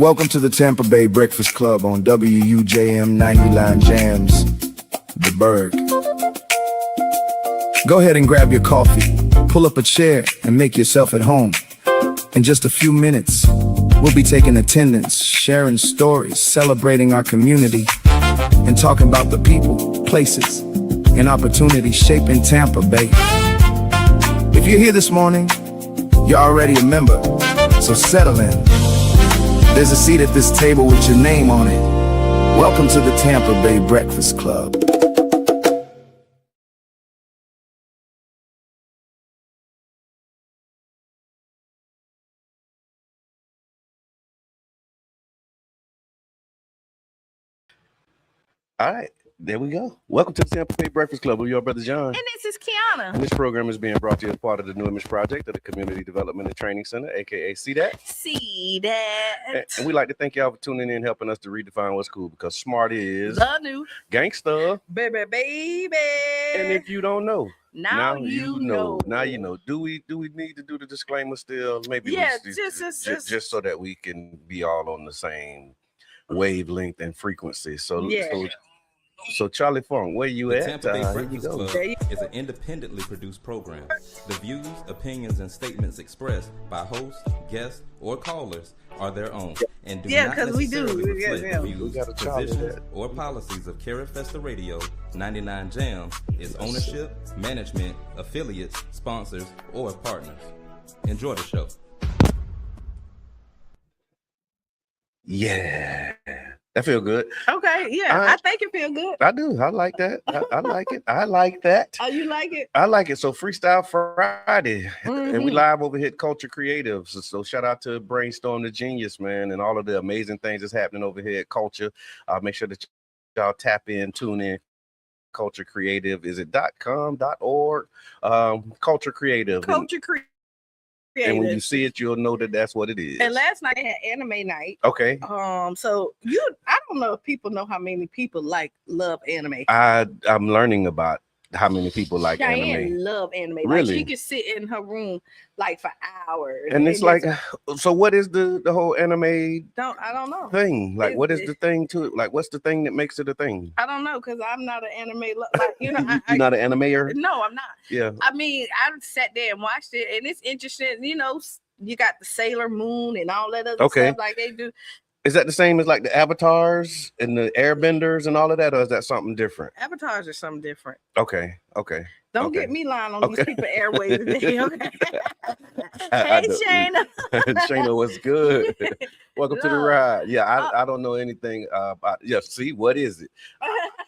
Welcome to the Tampa Bay Breakfast Club on WUJM 99 Jams, The Berg. Go ahead and grab your coffee, pull up a chair, and make yourself at home. In just a few minutes, we'll be taking attendance, sharing stories, celebrating our community, and talking about the people, places, and opportunities shaping Tampa Bay. If you're here this morning, you're already a member, so settle in. There's a seat at this table with your name on it. Welcome to the Tampa Bay Breakfast Club. All right, there we go. Welcome to the Tampa Bay Breakfast Club with your brother John. And this is Qiana. And this program is being brought to you as part of the New Image Project of the Community Development and Training Center, aka CDAT. CDAT. And we'd like to thank y'all for tuning in, helping us to redefine what's cool, because smart is the new gangsta. Baby. And if you don't know, now you know. Now you know. Do we need to do the disclaimer still? Maybe yeah, just so that we can be all on the same wavelength and frequency. So Charlie Funk, where you at? Tampa Bay Breakfast Club is an independently produced program. The views, opinions, and statements expressed by hosts, guests, or callers are their own and do not necessarily reflect the views, positions, or policies of Cara Festa Radio, 99 Jams, its ownership, management, affiliates, sponsors, or partners. Enjoy the show. Yeah. That feel good. Okay, yeah, I think it feel good. I do. I like that. I like it. I like that. Oh, you like it? I like it. So Freestyle Friday, and we live over here at Culture Creatives. So shout out to Brainstorm the Genius, man, and all of the amazing things that's happening over here at Culture. Make sure that y'all tap in, tune in. Culture Creative, is it .com, .org? Culture Creative. Culture Creative. And when you see it, you'll know that that's what it is. And last night they had anime night. Okay. So I don't know if people know how many people love anime. I'm learning about how many people like anime. Love anime. Really? Like she could sit in her room for hours. And it's like, so what is the whole anime? I don't know thing. Like, what is the thing to it? Like, what's the thing that makes it a thing? I don't know, because I'm not an anime. You're not an animator? No, I'm not. Yeah. I mean, I sat there and watched it, and it's interesting. You know, you got the Sailor Moon and all that other stuff like they do. Is that the same as like the avatars and the airbenders and all of that, or is that something different? Avatars are something different. Okay. Don't get me lying on these people airways today, okay? Hey, Shayna. Shayna, what's good? Welcome to the ride. Yeah, I don't know anything about. Yeah, see, what is it?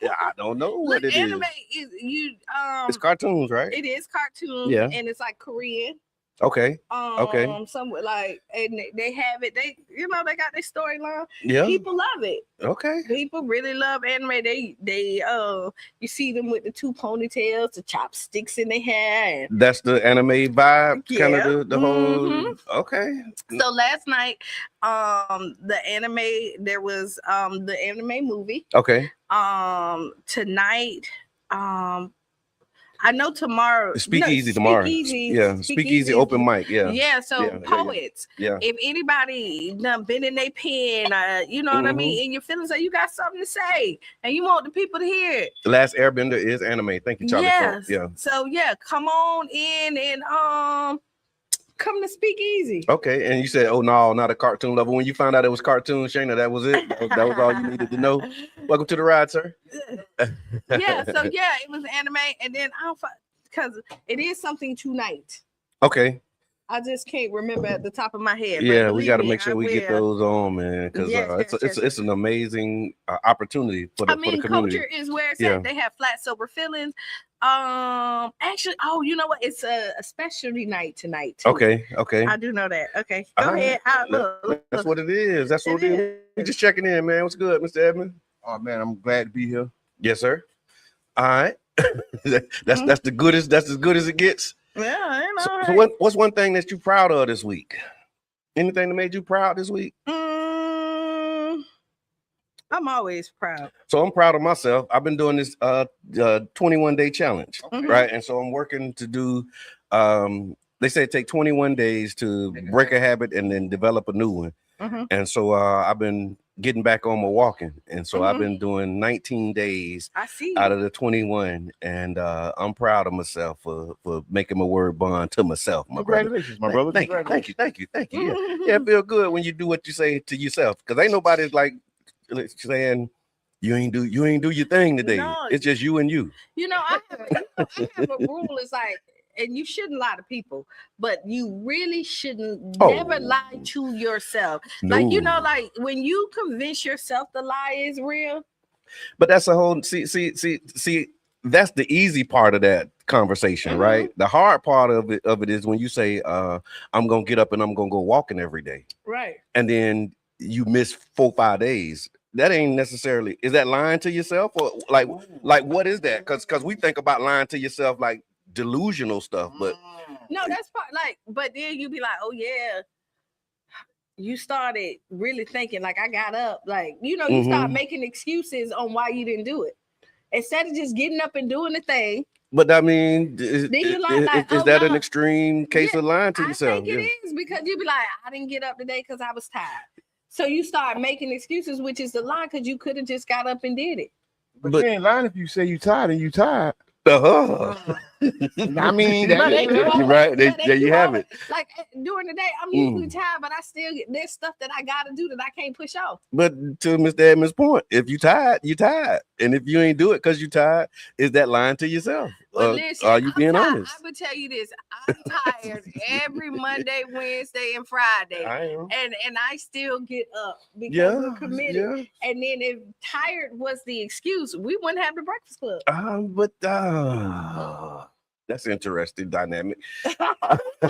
Yeah, I don't know what it anime is. It's cartoons, right? It is cartoons. Yeah, and it's like Korean. Okay. Somewhere and they have it. They got their storyline. Yeah. People love it. Okay. People really love anime. They you see them with the two ponytails, the chopsticks in their hair. That's the anime vibe, kind of the whole. Okay. So last night, the anime there was the anime movie. Okay. Tonight, I know tomorrow. Speakeasy tomorrow. Yeah, Speakeasy open mic. Yeah. Yeah. So poets. Yeah. If anybody done been in their pen, you know what I mean, and your feelings, so you got something to say, and you want the people to hear it. The Last Airbender is anime. Thank you, Charlie. Yes. Yeah. So come on in and come to Speakeasy. Okay, and you said, oh no, not a cartoon level. When you found out it was cartoon, Shayna, that was it. That was all you needed to know. Welcome to the ride, sir. It was anime, and then because it is something tonight. Okay. I just can't remember at the top of my head. Yeah, we got to make sure we get those on, man, because it's an amazing opportunity for the community. Culture is where it's at. They have Flat Sober Feelings. Actually, you know what? It's a specialty night tonight. Too. Okay. I do know that. Okay, go ahead. Look. That's what it is. That's what it is. We're just checking in, man. What's good, Mr. Edmond? Oh man, I'm glad to be here. Yes, sir. All right. That's the goodest. That's as good as it gets. Yeah, So what's one thing that you're proud of this week? Anything that made you proud this week? I'm always proud. So I'm proud of myself. I've been doing this 21-day challenge, right? And so I'm working to do they say it take 21 days to break a habit and then develop a new one. And so I've been getting back on my walking, and so I've been doing 19 days out of the 21, and I'm proud of myself for making my word bond to myself. Congratulations, my brother. Thank you. Yeah, it feel good when you do what you say to yourself, because ain't nobody's like saying you ain't do your thing today. No, it's just you and you. I have a rule. It's like, and you shouldn't lie to people, but you really shouldn't never lie to yourself. No. Like when you convince yourself the lie is real. But that's a whole see. That's the easy part of that conversation, right? The hard part of it is when you say, "I'm gonna get up and I'm gonna go walking every day," right? And then you miss 4-5 days. That ain't necessarily, is that lying to yourself, or like what is that? Because we think about lying to yourself like delusional stuff, but no, that's part but then you be like, oh yeah, you started really thinking like I got up, like you start making excuses on why you didn't do it instead of just getting up and doing the thing. But I mean, is that an extreme case of lying to yourself? I think it is, because you be like, I didn't get up today because I was tired. So you start making excuses, which is the lie, because you could have just got up and did it. But you ain't lying if you say you tired and you tired. I mean, right there you have it. Like during the day, I'm usually tired, but I still there's stuff that I gotta do that I can't push off. But to Mr. Edmonds' point, if you tired, you tired, and if you ain't do it because you tired, is that lying to yourself? Listen, are you being honest? I would tell you this: I'm tired every Monday, Wednesday, and Friday, and I still get up because we're committed. Yeah. And then if tired was the excuse, we wouldn't have the Breakfast Club. That's interesting dynamic. What's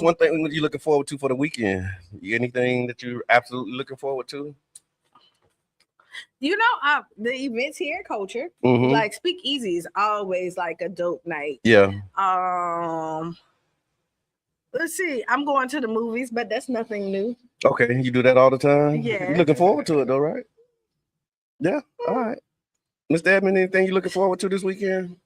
one thing you're looking forward to for the weekend? Anything that you're absolutely looking forward to? The events here at Culture, like Speakeasy is always like a dope night. Yeah. Let's see. I'm going to the movies, but that's nothing new. Okay, you do that all the time? Yeah. You're looking forward to it though, right? Yeah. All right. Mr. Edmond, anything you looking forward to this weekend?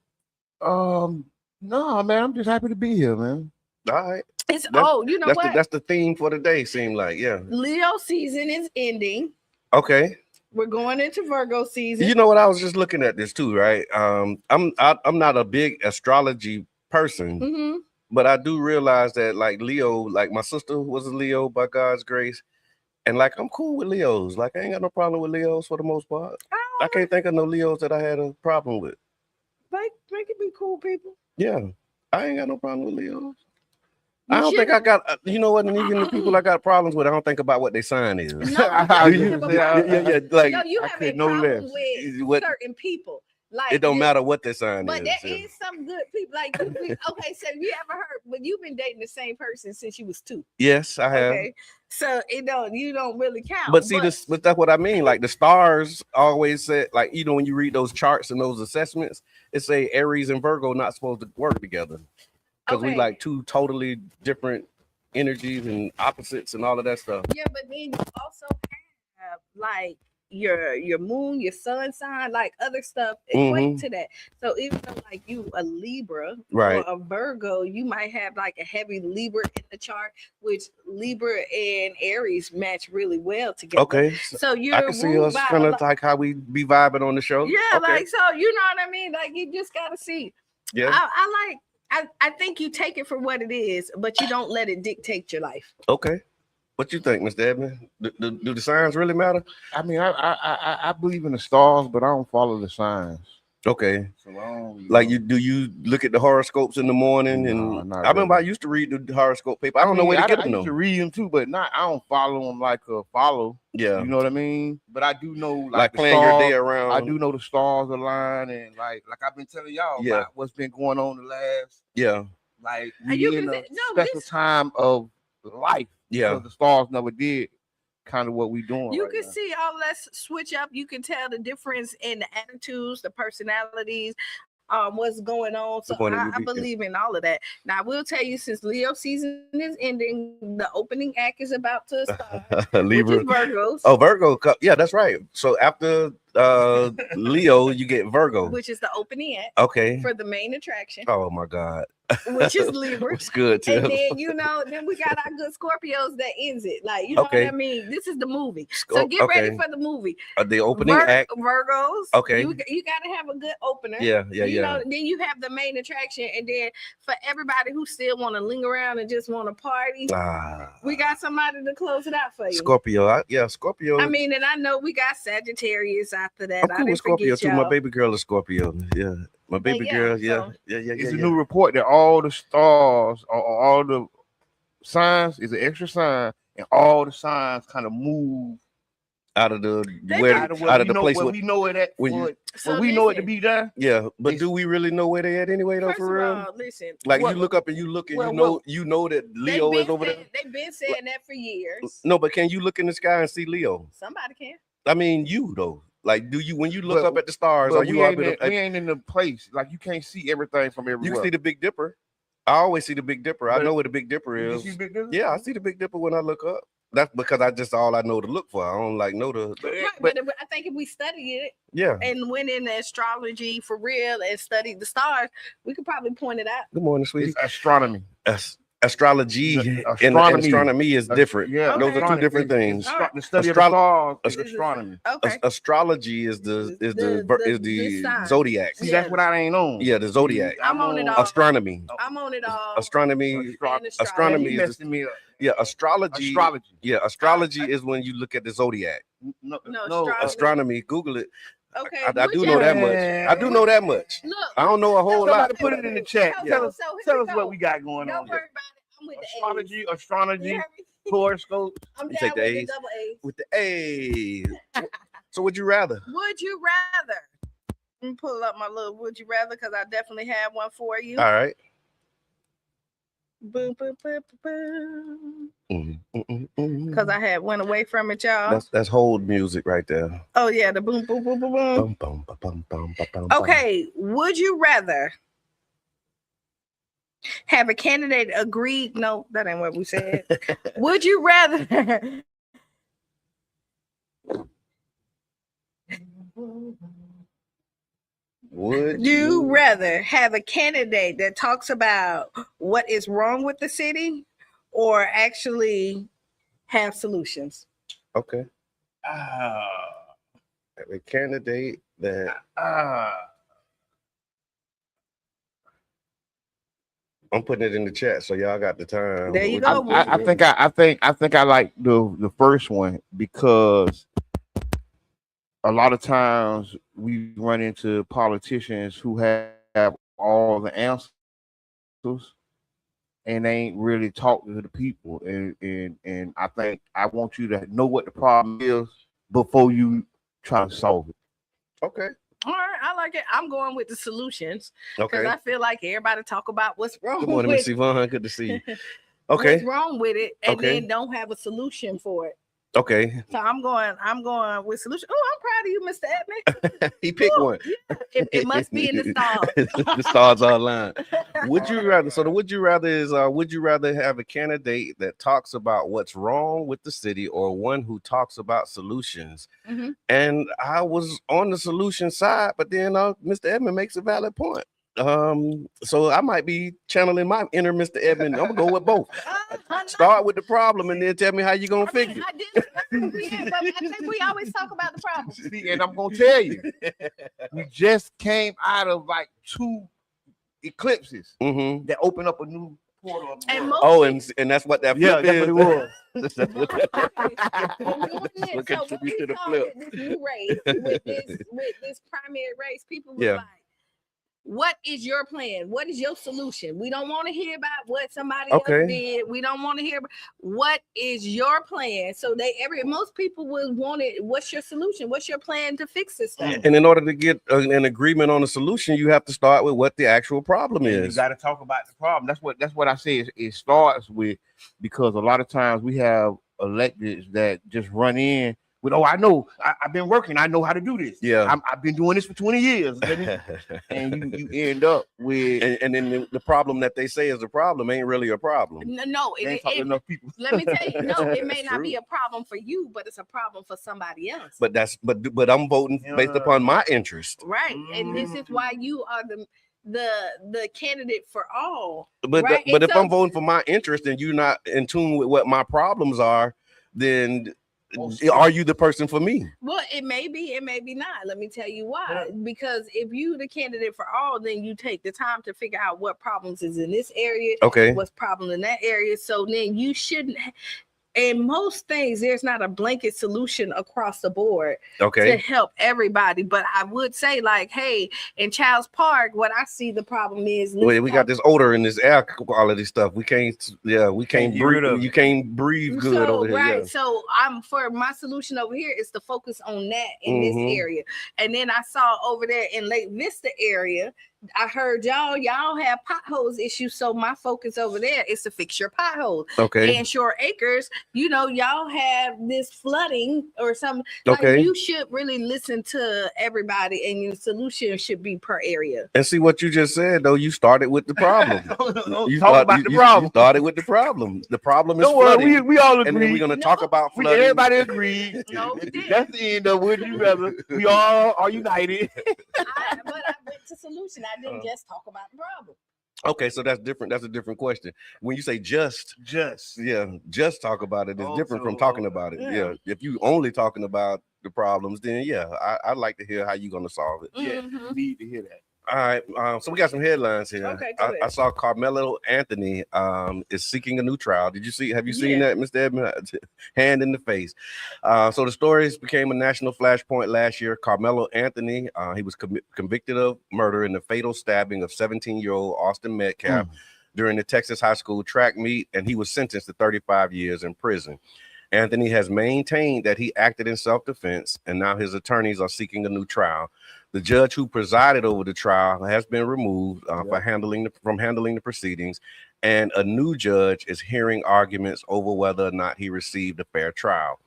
No, man. I'm just happy to be here, man. All right. That's the theme for the day, seem like, yeah. Leo season is ending. Okay. We're going into Virgo season. You know what? I was just looking at this too, right? I'm not a big astrology person, but I do realize that like Leo, like my sister was a Leo by God's grace. And like I'm cool with Leos. Like I ain't got no problem with Leos for the most part. I can't think of no Leos that I had a problem with. Like they can be cool people. Yeah, I ain't got no problem with Leos. I don't think I got. You know what? And even the people I got problems with, I don't think about what their sign is. No, yeah. Like you have a problem with certain people. Like it don't matter what their sign is. But there is some good people. Like okay, so you ever heard? But you've been dating the same person since you was 2. Yes, I have. Okay, so you don't really count. But see, but that's what I mean. Like the stars always said, like when you read those charts and those assessments, it say Aries and Virgo not supposed to work together because we like 2 totally different energies and opposites and all of that stuff. Yeah, but then you also have like your moon, your sun sign, like other stuff equate to that. So even though like you a Libra or a Virgo, you might have like a heavy Libra in the chart, which Libra and Aries match really well together. Okay, so I can see us kind of like how we be vibing on the show. Yeah, like so you know what I mean. Like you just gotta see. Yeah, I think you take it for what it is, but you don't let it dictate your life. Okay. What you think, Mr. Edmond? Do the signs really matter? I mean, I believe in the stars, but I don't follow the signs. Okay. So like do you look at the horoscopes in the morning? And I remember I used to read the horoscope paper. I don't know where to get them. I used to read them too, but I don't follow them like a follow. Yeah. You know what I mean? But I do know like planning your day around. I do know the stars align, and like I've been telling y'all about what's been going on the last like we in a special time of life. Yeah, the stars never did kind of what we doing. You can see all that switch up. You can tell the difference in the attitudes, the personalities, what's going on. So I believe in all of that. Now I will tell you, since Leo season is ending, the opening act is about to start. Libra, Virgos. Oh, Virgo. Yeah, that's right. So after Leo, you get Virgo, which is the opening act. Okay. For the main attraction. Oh my God. Which is Libra. It's good too. And then then we got our good Scorpios that ends it. Like, you know what I mean? This is the movie. So get ready for the movie. The opening act. Virgos. Okay. You gotta have a good opener. Yeah. You know, then you have the main attraction, and then for everybody who still want to linger around and just want to party, we got somebody to close it out for you. Scorpio. Scorpio. I mean, and I know we got Sagittarius after that. I'm cool with Scorpio too. My baby girl is Scorpio. Yeah. My baby girl, It's a new report that all the stars, all the signs is an extra sign, and all the signs kind of move out of the place where we know it at. We know it to be done. Yeah, but do we really know where they at anyway? Though, for real. Listen, like you look up and you look and you know that Leo is over there. They've been saying that for years. No, but can you look in the sky and see Leo? Somebody can. I mean, you though. Like, do you when you look up at the stars? Are you we ain't in the place like you can't see everything from everywhere. You can see the Big Dipper. I always see the Big Dipper. I know where the Big Dipper is. You see Big Dipper? Yeah, I see the Big Dipper when I look up. That's because I just all I know to look for. I don't know the. But I think if we studied it, and went in astrology for real and studied the stars, we could probably point it out. Good morning, sweetie. It's astronomy. Astrology and astronomy is different. Yeah, those are two different things. The study of the stars is astronomy. Okay. Astrology is the zodiac. See, that's what I ain't on. Yeah, the zodiac. I'm on it all. Astronomy. I'm on it all. Astronomy is astrology. Yeah, astrology is when you look at the zodiac. No, astronomy. Google it. Okay, I do know that much. I do know that much. Look, I don't know a whole lot. Put it in the chat. Tell us what we got going on. Don't worry about it. I'm with the astrology, horoscope. I'm you down take the with A's. the double A's. With the A's. So would you rather? Would you rather? Let me pull up my little would you rather because I definitely have one for you. All right. Boom, boom, boom, boom. Because I had went away from it, y'all. That's hold music right there. Oh yeah, the boom, boom, boom, boom, boom. Boom, boom, boom, boom, boom. Okay, would you rather have a candidate agree? No, that ain't what we said. Would you rather? Would you rather have a candidate that talks about what is wrong with the city or actually have solutions? Okay. Have a candidate that I'm putting it in the chat, so y'all got the time. There you go. I think I like the first one because a lot of times we run into politicians who have all the answers and they ain't really talking to the people. And I think I want you to know what the problem is before you try to solve it. Okay. All right, I like it. I'm going with the solutions because Okay. I feel like everybody talk about what's wrong Good morning, with Miss Yvonne. Good to see you. Okay. what's wrong with it, and Okay. then don't have a solution for it. Okay. So I'm going with solution. Oh, I'm proud of you, Mr. Edmond. He picked one. Yeah. It must be in the stars. The stars are aligned. Would you rather? So the would you rather is would you rather have a candidate that talks about what's wrong with the city or one who talks about solutions? Mm-hmm. And I was on the solution side, but then Mr. Edmond makes a valid point. So I might be channeling my inner Mr. Edmond. I'm gonna go with both. Start with the problem and then tell me how you're gonna fix it. I think we always talk about the problem. See, and I'm gonna tell you, we just came out of like 2 eclipses that open up a new portal. And that's what that flip is. That's what it was. What contribute to the flip. This new race with this primary race, people were like, what is your plan? What is your solution? We don't want to hear about what somebody else did. We don't want to hear about what is your plan. So most people would want it. What's your solution? What's your plan to fix this stuff? And in order to get an agreement on a solution, you have to start with what the actual problem is. You got to talk about the problem. That's what I say. It starts with, because a lot of times we have electeds that just run in with, oh, I know, I've been working, I know how to do this. Yeah, I've been doing this for 20 years. And you end up with, and then the problem that they say is a problem ain't really a problem. No, enough people. Let me tell you, no, it may not be a problem for you, but it's a problem for somebody else. But I'm voting based upon my interest, right? And this is why you are the candidate for all. But right? But if I'm voting for my interest and you're not in tune with what my problems are, then are you the person for me? Well, it may be not. Let me tell you why. Because if you the candidate for all, then you take the time to figure out what problems is in this area, what's problem in that area. So then you shouldn't. In most things, there's not a blanket solution across the board to help everybody. But I would say, like, hey, in Childs Park, what I see the problem is we got this odor in this air quality stuff. We can't breathe. You can't breathe good over here. Right. Yeah. So for my solution over here is to focus on that in this area. And then I saw over there in Lake Vista area, I heard y'all have potholes issues, so my focus over there is to fix your potholes. And Shore Acres, y'all have this flooding or something. Like, you should really listen to everybody, and your solution should be per area. And see what you just said, though. You started with the problem. You started with the problem. The problem is flooding. We all agree. And then we're gonna talk about flooding. Everybody agreed. No, we did. That's the end of Would You Rather. We all are united. But I went to solution. I didn't just talk about the problem. Okay, so that's different. That's a different question. When you say just talk about it, it's different from talking about it. Yeah. If you only talking about the problems, then I'd like to hear how you're gonna solve it. Yeah, you need to hear that. All right, so we got some headlines here. Okay, I saw Carmelo Anthony is seeking a new trial. Have you seen that, Mr. Edmund? Hand in the face. So the stories became a national flashpoint last year. Carmelo Anthony, he was convicted of murder in the fatal stabbing of 17-year-old Austin Metcalf during the Texas high school track meet, and he was sentenced to 35 years in prison. Anthony has maintained that he acted in self-defense, and now his attorneys are seeking a new trial. The judge who presided over the trial has been removed from handling the proceedings, and a new judge is hearing arguments over whether or not he received a fair trial.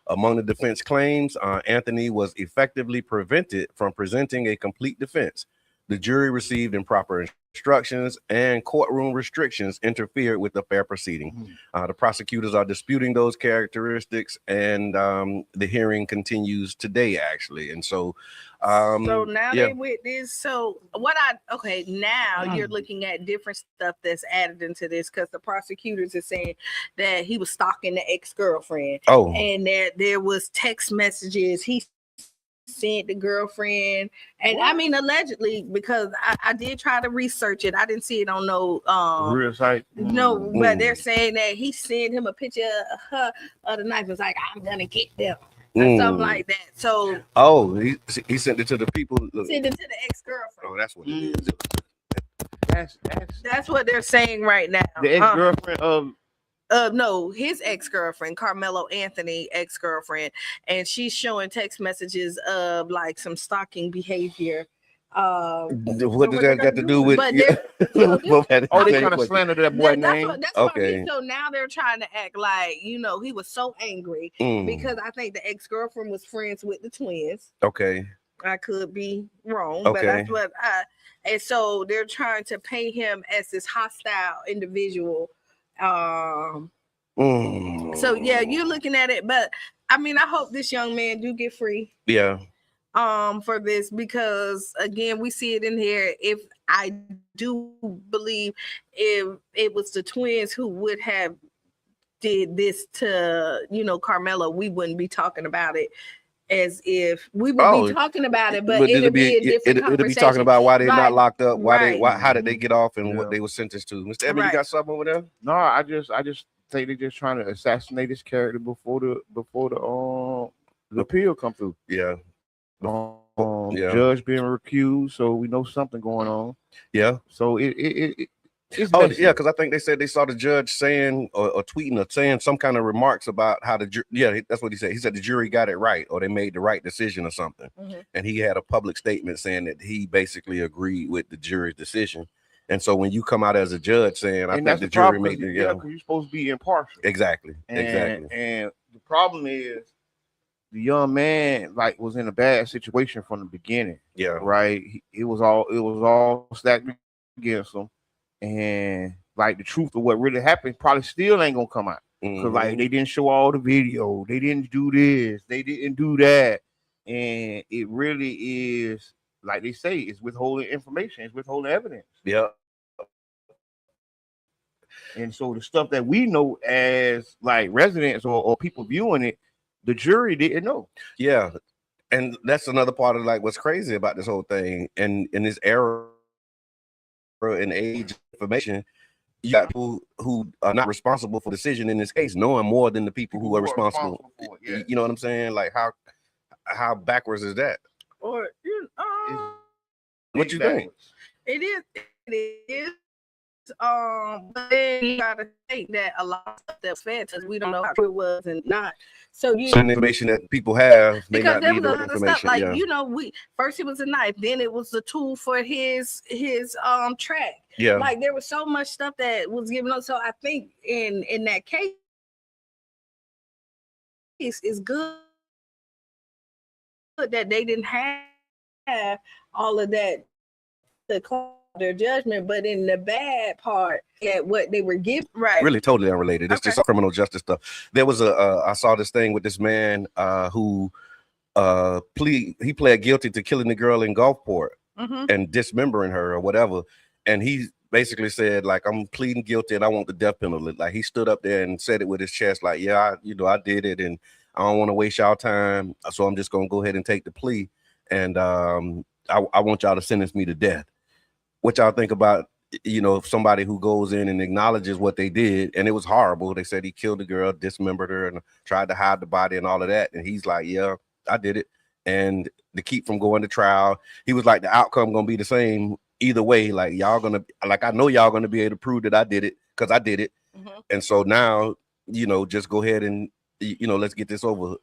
Among the defense claims, Anthony was effectively prevented from presenting a complete defense. The jury received improper instructions, and courtroom restrictions interfered with the fair proceeding. The prosecutors are disputing those characteristics, and the hearing continues today, actually. And so now they with this. So now you're looking at different stuff that's added into this, because the prosecutors are saying that he was stalking the ex-girlfriend. And that there was text messages he sent the girlfriend, and I mean allegedly, because I did try to research it. I didn't see it on no real site. No, but they're saying that he sent him a picture of her of the knife. It was like, I'm gonna get them. Or something like that. So he sent it to the people. Sent it to the ex-girlfriend. Oh, that's what it is. That's what they're saying right now. The ex-girlfriend of no, his ex-girlfriend, Carmelo Anthony ex-girlfriend, and she's showing text messages of like some stalking behavior. What does that got to do with? They're trying to slander that boy name. So now they're trying to act like he was so angry because I think the ex-girlfriend was friends with the twins. I could be wrong, but that's what and so they're trying to paint him as this hostile individual. So you're looking at it, but I mean, I hope this young man do get free. For this, because again, we see it in here. If I do believe if it was the twins who would have did this to Carmelo, we wouldn't be talking about it as if we would be talking about it, but it'll be a different conversation. It'll be talking about why they're not locked up, how did they get off, and what they were sentenced to. Mr. Evans, you got something over there? No, I just think they're just trying to assassinate his character before the appeal come through. Judge being recused, so we know something going on. So it's because I think they said they saw the judge saying or tweeting or saying some kind of remarks about how that's what he said. He said the jury got it right, or they made the right decision or something. And he had a public statement saying that he basically agreed with the jury's decision. And so when you come out as a judge saying, I think the jury made it, because you're supposed to be impartial. Exactly. And the problem is the young man like was in a bad situation from the beginning. Yeah. Right. It was all stacked against him, and like the truth of what really happened probably still ain't gonna come out because like they didn't show all the video, they didn't do this, they didn't do that, and it really is like they say, it's withholding information, it's withholding evidence. Yeah. And so the stuff that we know as like residents or people viewing it, the jury didn't know. Yeah. And that's another part of like what's crazy about this whole thing. And in this era and age of information, you got people who are not responsible for the decision in this case, knowing more than the people who are responsible for it. Yeah. You know what I'm saying? Like how backwards is that? Or what you think? It is. But then you gotta think that a lot of stuff that fed us, we don't know how true it was and not. So some information that people have may not be the information. Stuff, like we first it was a knife, then it was the tool for his track. Yeah, like there was so much stuff that was given up. So I think in that case, it's good that they didn't have all of that to call their judgment, but in the bad part at what they were given, right? Really totally unrelated. It's just criminal justice stuff. There was I saw this thing with this man who he pled guilty to killing the girl in Gulfport and dismembering her or whatever. And he basically said, like, I'm pleading guilty and I want the death penalty. Like he stood up there and said it with his chest, like, yeah, I did it and I don't want to waste y'all time. So I'm just gonna go ahead and take the plea. And I want y'all to sentence me to death. What y'all think about, somebody who goes in and acknowledges what they did, and it was horrible. They said he killed the girl, dismembered her, and tried to hide the body and all of that. And he's like, yeah, I did it. And to keep from going to trial, he was like, the outcome gonna be the same either way. Like I know y'all gonna be able to prove that I did it because I did it. And so now, just go ahead and let's get this over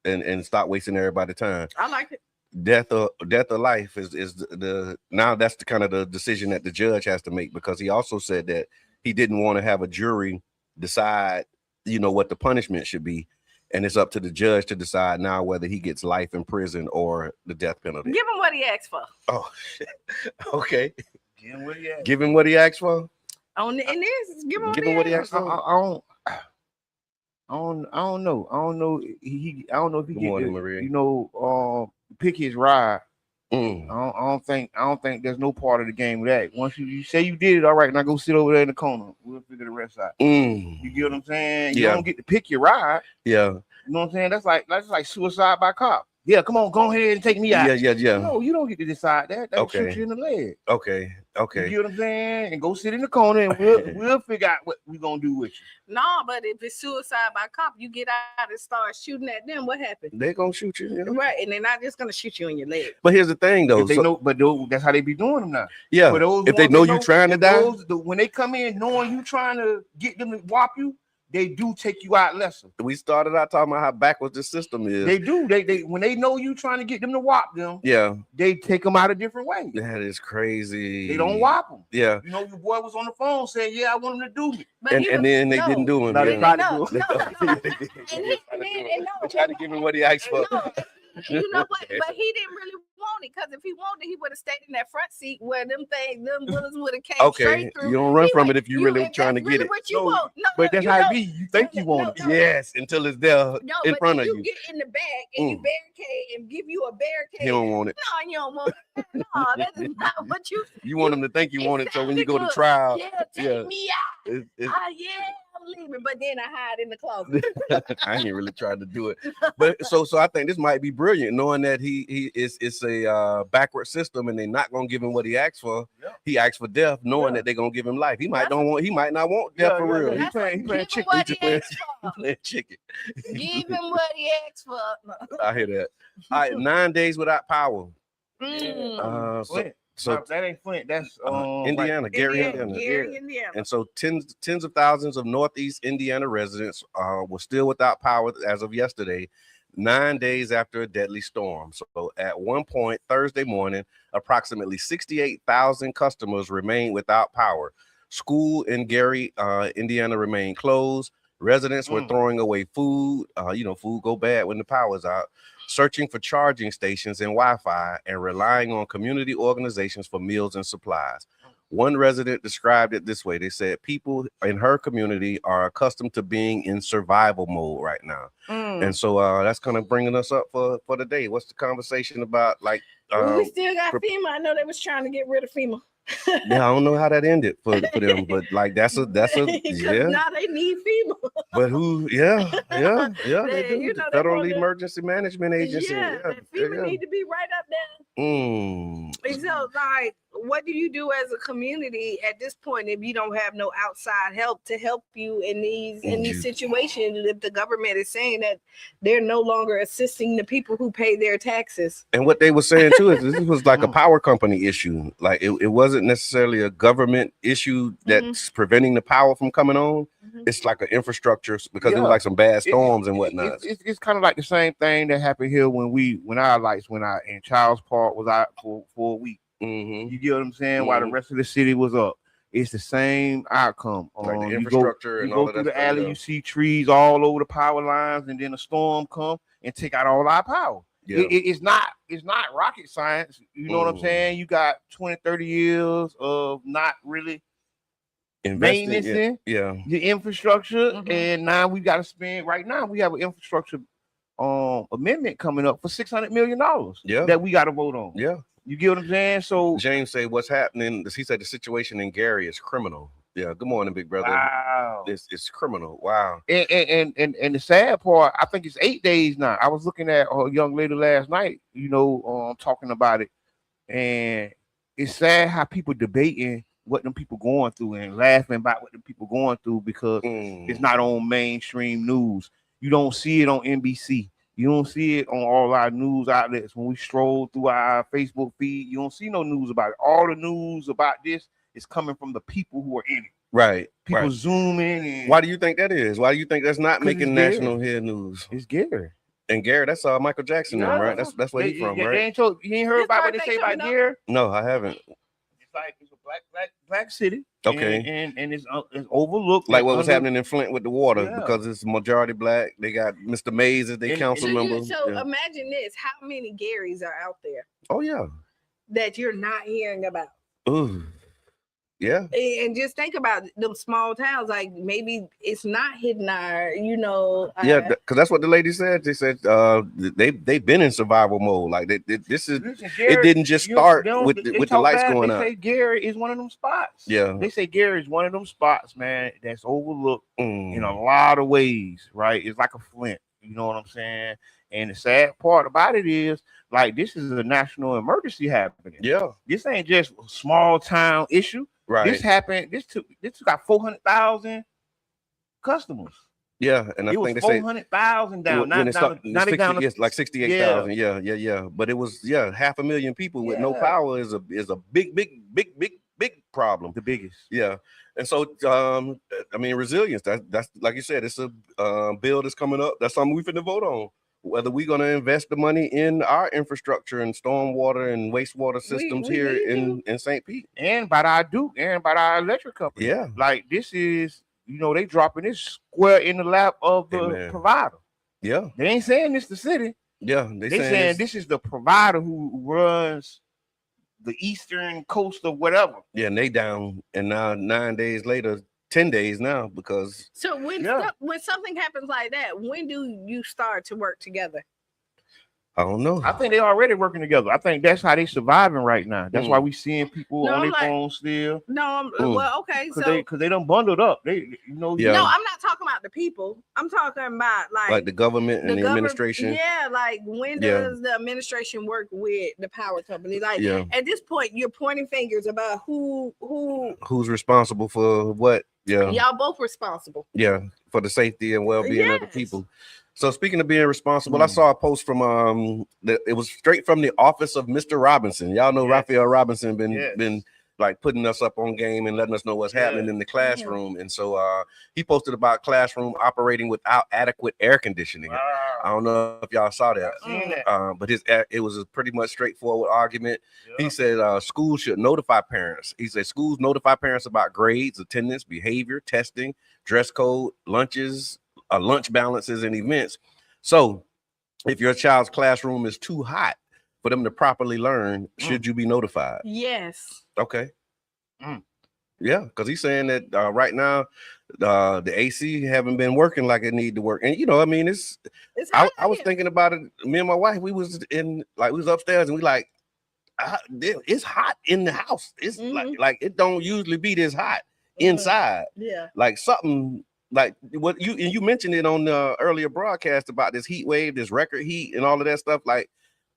and stop wasting everybody's time. I like it. Death or life is the now that's the kind of the decision that the judge has to make, because he also said that he didn't want to have a jury decide what the punishment should be, and it's up to the judge to decide now whether he gets life in prison or the death penalty. Give him what he asked for. Oh shit. Okay, give him what he asked. Give him what he asked for. On in this, give him what he asked for. I don't know. I don't know if he get pick his ride. I don't think there's no part of the game with that. Once you say you did it, all right, now go sit over there in the corner. We'll figure the rest out. You get what I'm saying? You don't get to pick your ride. Yeah. You know what I'm saying? That's like suicide by cop. Yeah, come on, go ahead and take me out. Yeah. No, you don't get to decide that. That'll shoot you in the leg. Okay. You get what I'm saying? And go sit in the corner and we'll figure out what we're gonna do with you. No, but if it's suicide by cop, you get out and start shooting at them. What happened? They're gonna shoot you, right? And they're not just gonna shoot you in your leg. But here's the thing, though. That's how they be doing them now. Yeah. If they know you trying to die, when they come in knowing you trying to get them to whop you, they do take you out lesser. We started out talking about how backwards the system is. They do. They when they know you trying to get them to whop them, they take them out a different way. That is crazy. They don't whop them. Yeah. Your boy was on the phone saying, "Yeah, I want him to do me," and then they didn't do him. They tried to do him. They tried to give him what he asked for. You know what? But he didn't really want it, because if he wanted, he would have stayed in that front seat where them bullets would have came straight through. You don't run from it if you really trying to get it. What you want. But that's how it be. You think you want it. Yes, until it's there in front of you. You get in the back and you barricade and give you a barricade. He don't want it. No, you don't want it. No, that is not what you. You want him to think you want it, so when you go to trial, take me out. I'm leaving, but then I hide in the closet. I ain't really tried to do it, but so I think this might be brilliant, knowing that it's a backward system and they're not gonna give him what he asked for. He asked for death, knowing that they're gonna give him life. He might not want death for real. He playing chicken. He playing chicken. Give him what he asked for. I hear that. All right, 9 days without power. So that ain't Flint. That's Indiana, Gary, Indiana. And so tens of thousands of Northeast Indiana residents were still without power as of yesterday, 9 days after a deadly storm. So at one point Thursday morning, approximately 68,000 customers remained without power. School in Gary, Indiana remained closed. Residents were throwing away food. Food go bad when the power's out. Searching for charging stations and Wi-Fi, and relying on community organizations for meals and supplies. One resident described it this way. They said people in her community are accustomed to being in survival mode right now. And so that's kind of bringing us up for the day. What's the conversation about? Like, we still got FEMA. I know they was trying to get rid of FEMA. Yeah, I don't know how that ended for them, but like that's a yeah. Now they need FEMA. But who? Yeah. They do. The Federal Emergency Management Agency. Yeah, FEMA need to be right up there. So, like, what do you do as a community at this point if you don't have no outside help to help you in these situations? If the government is saying that they're no longer assisting the people who pay their taxes, and what they were saying too is this was like a power company issue. Like it wasn't necessarily a government issue that's preventing the power from coming on. It's like an infrastructure because there was like some bad storms and whatnot. It's kind of like the same thing that happened here when our lights went out and Charles Park was out for a week. You get what I'm saying? While the rest of the city was up, it's the same outcome. Like the infrastructure and all of that. You go through the alley, you see trees all over the power lines, and then a storm come and take out all our power. Yeah. It's not rocket science. You know what I'm saying? You got 20, 30 years of not really maintenance in the infrastructure, and now we got to spend. Right now, we have an infrastructure amendment coming up for $600 million. That we got to vote on. Yeah. You get what I'm saying? So James say what's happening. He said the situation in Gary is criminal. Yeah. Good morning, big brother. Wow. It's criminal. Wow. And the sad part, I think it's 8 days now. I was looking at a young lady last night, talking about it, and it's sad how people debating what them people going through and laughing about what them people going through because it's not on mainstream news. You don't see it on NBC. You don't see it on all our news outlets. When we stroll through our Facebook feed, you don't see no news about it. All the news about this is coming from the people who are in it. Right. People zoom in. And why do you think that is? Why do you think that's not making national head news? It's Gary. And Gary, that's Michael Jackson, right? That's where he's from, right? You ain't heard about what they say about Gary? No, I haven't. It's a black city. Okay. And it's overlooked. Like what was happening in Flint with the water because it's majority black. They got Mr. Mays as their council member. So imagine this: how many Garys are out there? Oh yeah. That you're not hearing about. Ooh. Yeah. And just think about them small towns. Like maybe it's not hidden yeah, because that's what the lady said. They said they've been in survival mode. Like it didn't just start with the lights going out. They say Gary is one of them spots. Yeah. They say Gary is one of them spots, man, that's overlooked in a lot of ways, right? It's like a Flint. You know what I'm saying? And the sad part about it is, like, this is a national emergency happening. Yeah. This ain't just a small town issue. Right. This happened. This took out 400,000 customers. Yeah, and I think they say 400,000 down. Not down. It's like 68,000. Yeah. But it was 500,000 people with no power is a big problem. The biggest. Yeah. And so resilience. That's like you said. It's a bill that's coming up. That's something we finna vote on. Whether we're going to invest the money in our infrastructure and stormwater and wastewater systems here in St. Pete. And by our Duke and by our electric company. Yeah. Like this is, they dropping this square in the lap of the provider. Yeah. They ain't saying this the city. Yeah. They saying this is the provider who runs the eastern coast of whatever. Yeah, and they down. And now 9 days later, 10 days now because when something happens like that, when do you start to work together? I don't know. I think they're already working together. I think that's how they surviving right now. That's why we seeing people on their phones still. Well, okay, because they done bundled up. No, I'm not talking about the people. I'm talking about like the government and the administration. Yeah, like when does the administration work with the power company? Like at this point, you're pointing fingers about who's responsible for what. Yeah, y'all both responsible. Yeah, for the safety and well-being of the people. So speaking of being responsible, I saw a post from it was straight from the office of Mr. Robinson. Y'all know Raphael Robinson been like putting us up on game and letting us know what's happening in the classroom. And so he posted about classroom operating without adequate air conditioning. I don't know if y'all saw that, but it was a pretty much straightforward argument. He said schools should notify parents. He said schools notify parents about grades, attendance, behavior, testing, dress code, lunches, lunch balances, and events. So if your child's classroom is too hot for them to properly learn, should you be notified? Yes. Okay. Yeah, because he's saying that right now the AC haven't been working like it need to work, and you know, I mean, it's I was thinking about it. Me and my wife, we was upstairs, and we like, it's hot in the house. It's like it don't usually be this hot inside. Yeah, like something like what you mentioned it on the earlier broadcast about this heat wave, this record heat, and all of that stuff. Like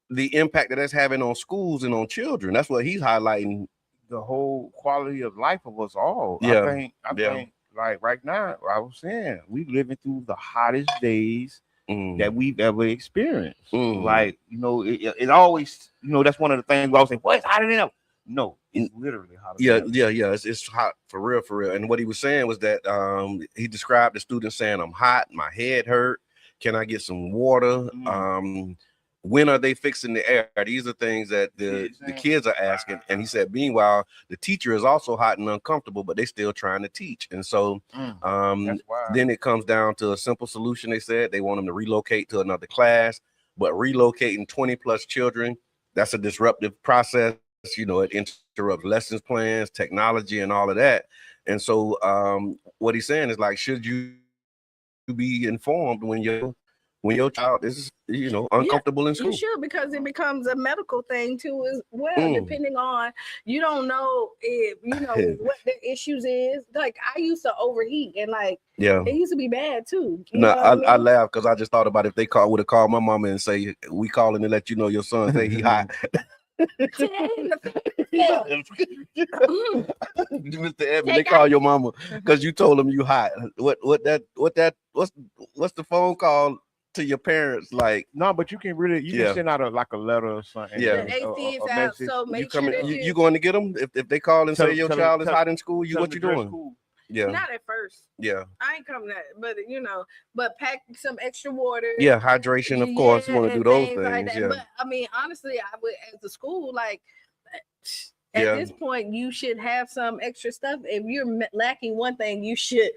the impact that's having on schools and on children. That's what he's highlighting. The whole quality of life of us all. Yeah. I think like right now, I was saying, we living through the hottest days that we've ever experienced. Like, you know, it always, you know, that's one of the things we always say, well, it's hotter than ever. No, it's literally hotter. Yeah. It's hot for real. And what he was saying was that he described the students saying, I'm hot, my head hurt. Can I get some water? When are they fixing the air? These are things that the kids are asking. And he said, meanwhile, the teacher is also hot and uncomfortable, but they're still trying to teach. And so then it comes down to a simple solution. They said they want them to relocate to another class, but relocating 20 plus children, that's a disruptive process. You know, it interrupts lessons plans, technology, and all of that. And so what he's saying is like, should you be informed when your child is, you know, uncomfortable in school? You should, because it becomes a medical thing too as well, depending on, you don't know if, you know, what the issues is. Like I used to overheat and like, it used to be bad too. I laugh because I just thought about if they would have called my mama and say, we calling to let you know your son say he hot. Mr. Evans, they call your mama because you told them you hot. What's the phone call to your parents like? No, but you can send out a letter or something. The AC is out, so make sure that you going to get them if they call and say your child is hot in school. What you doing? Yeah, not at first. Yeah, I ain't coming at, but you know, pack some extra water. Yeah, hydration, of course. You want to do those things. Like that. But I mean, honestly, I would, as a school, like at this point, you should have some extra stuff. If you're lacking one thing, you should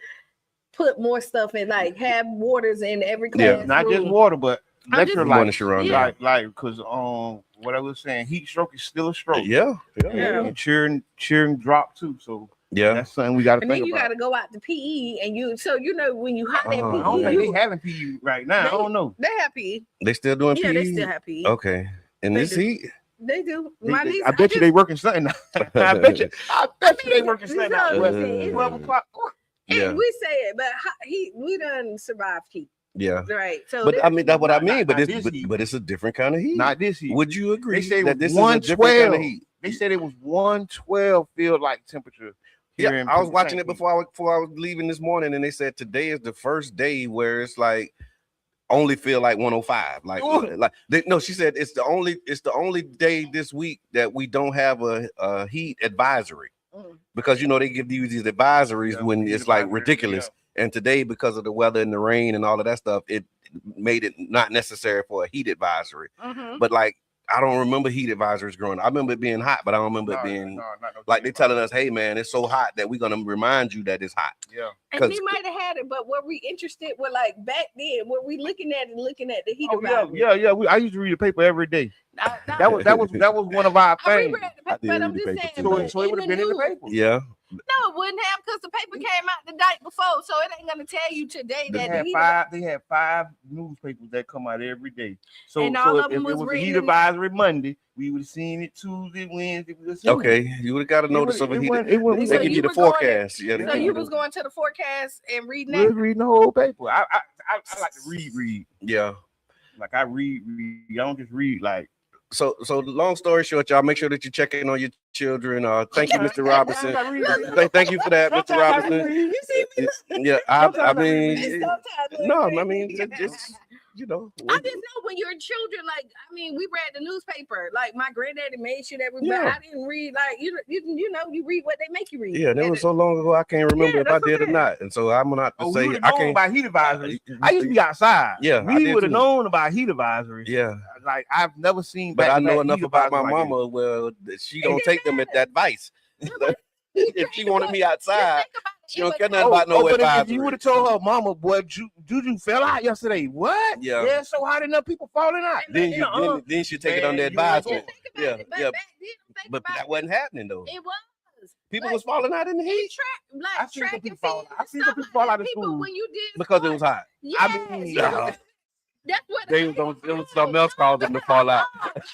put more stuff in, like have waters in every class. Yeah, not just water, but electrolyte. Like because what I was saying, heat stroke is still a stroke. Yeah. And cheering drop too. So that's something we got to think about. And then you got to go out to PE, and you know when you hot at PE. I don't think they having PE right now. I don't know. They have PE. They still doing PE? Yeah, they still have PE. Okay. And this heat? They do. I bet you they working something. I bet you they working something. 12 o'clock. And we say it, but we done survived heat. Yeah. Right. So but I mean that's what I mean. But it's a different kind of heat. Not this heat. Would you agree? They say that this 112. is a different kind of heat. They said it was 112 feel like temperature. Yeah, I was watching it before I was leaving this morning, and they said today is the first day where it's like only feel like 105. She said it's the only day this week that we don't have a heat advisory. Because you know they give these advisories when it's like ridiculous. And today, because of the weather and the rain and all of that stuff, it made it not necessary for a heat advisory. But like I don't remember heat advisories growing up. I remember it being hot, but I don't remember it being like they telling us, hey man, it's so hot that we're gonna remind you that it's hot. Yeah. And he might have had it, but were we interested with like back then? Were we looking at the heat advisory? Yeah. I used to read the paper every day. That was one of our things. But I'm just saying, so it would have been in the paper. Yeah. No, it wouldn't have, because the paper came out the night before, so it ain't gonna tell you today that they had 5 newspapers that come out every day. So, and all if it was a heat advisory Monday, we would have seen it Tuesday, Wednesday. Okay, you would have got a notice of a heat. They give you the forecast. So you was going to the forecast and reading that. Reading the whole paper. I like to read. Yeah, like I read. I don't just read like. So long story short, y'all make sure that you check in on your children. Thank you, Mr. Robinson. Thank you for that, Mr. Robinson. You see me? Yeah, I mean, no, I mean, you know. I just know when you're children, like, I mean, we read the newspaper. Like, my granddaddy made sure that we, but I didn't read, like, you know, you read what they make you read. Yeah, that was so long ago, I can't remember if I did or not. And so I'm not to say, I can't. About heat advisories. I used to be outside. Yeah, we would have known about heat advisories. Yeah. Like, I've never seen. But I know enough about my mama. Well, she don't take them at that advice. If she wanted me outside, she don't care nothing about no advisory. If you would have told her, mama, boy, Juju fell out yesterday. What? Yeah. So how did enough people falling out? Then she take it under advisement. Yeah. But that wasn't happening though. It was. People was falling out in the heat. I seen some people fall out of school when you did because it was hot. Yes, I mean, that's what they was on. There was something else caused them to fall out. That's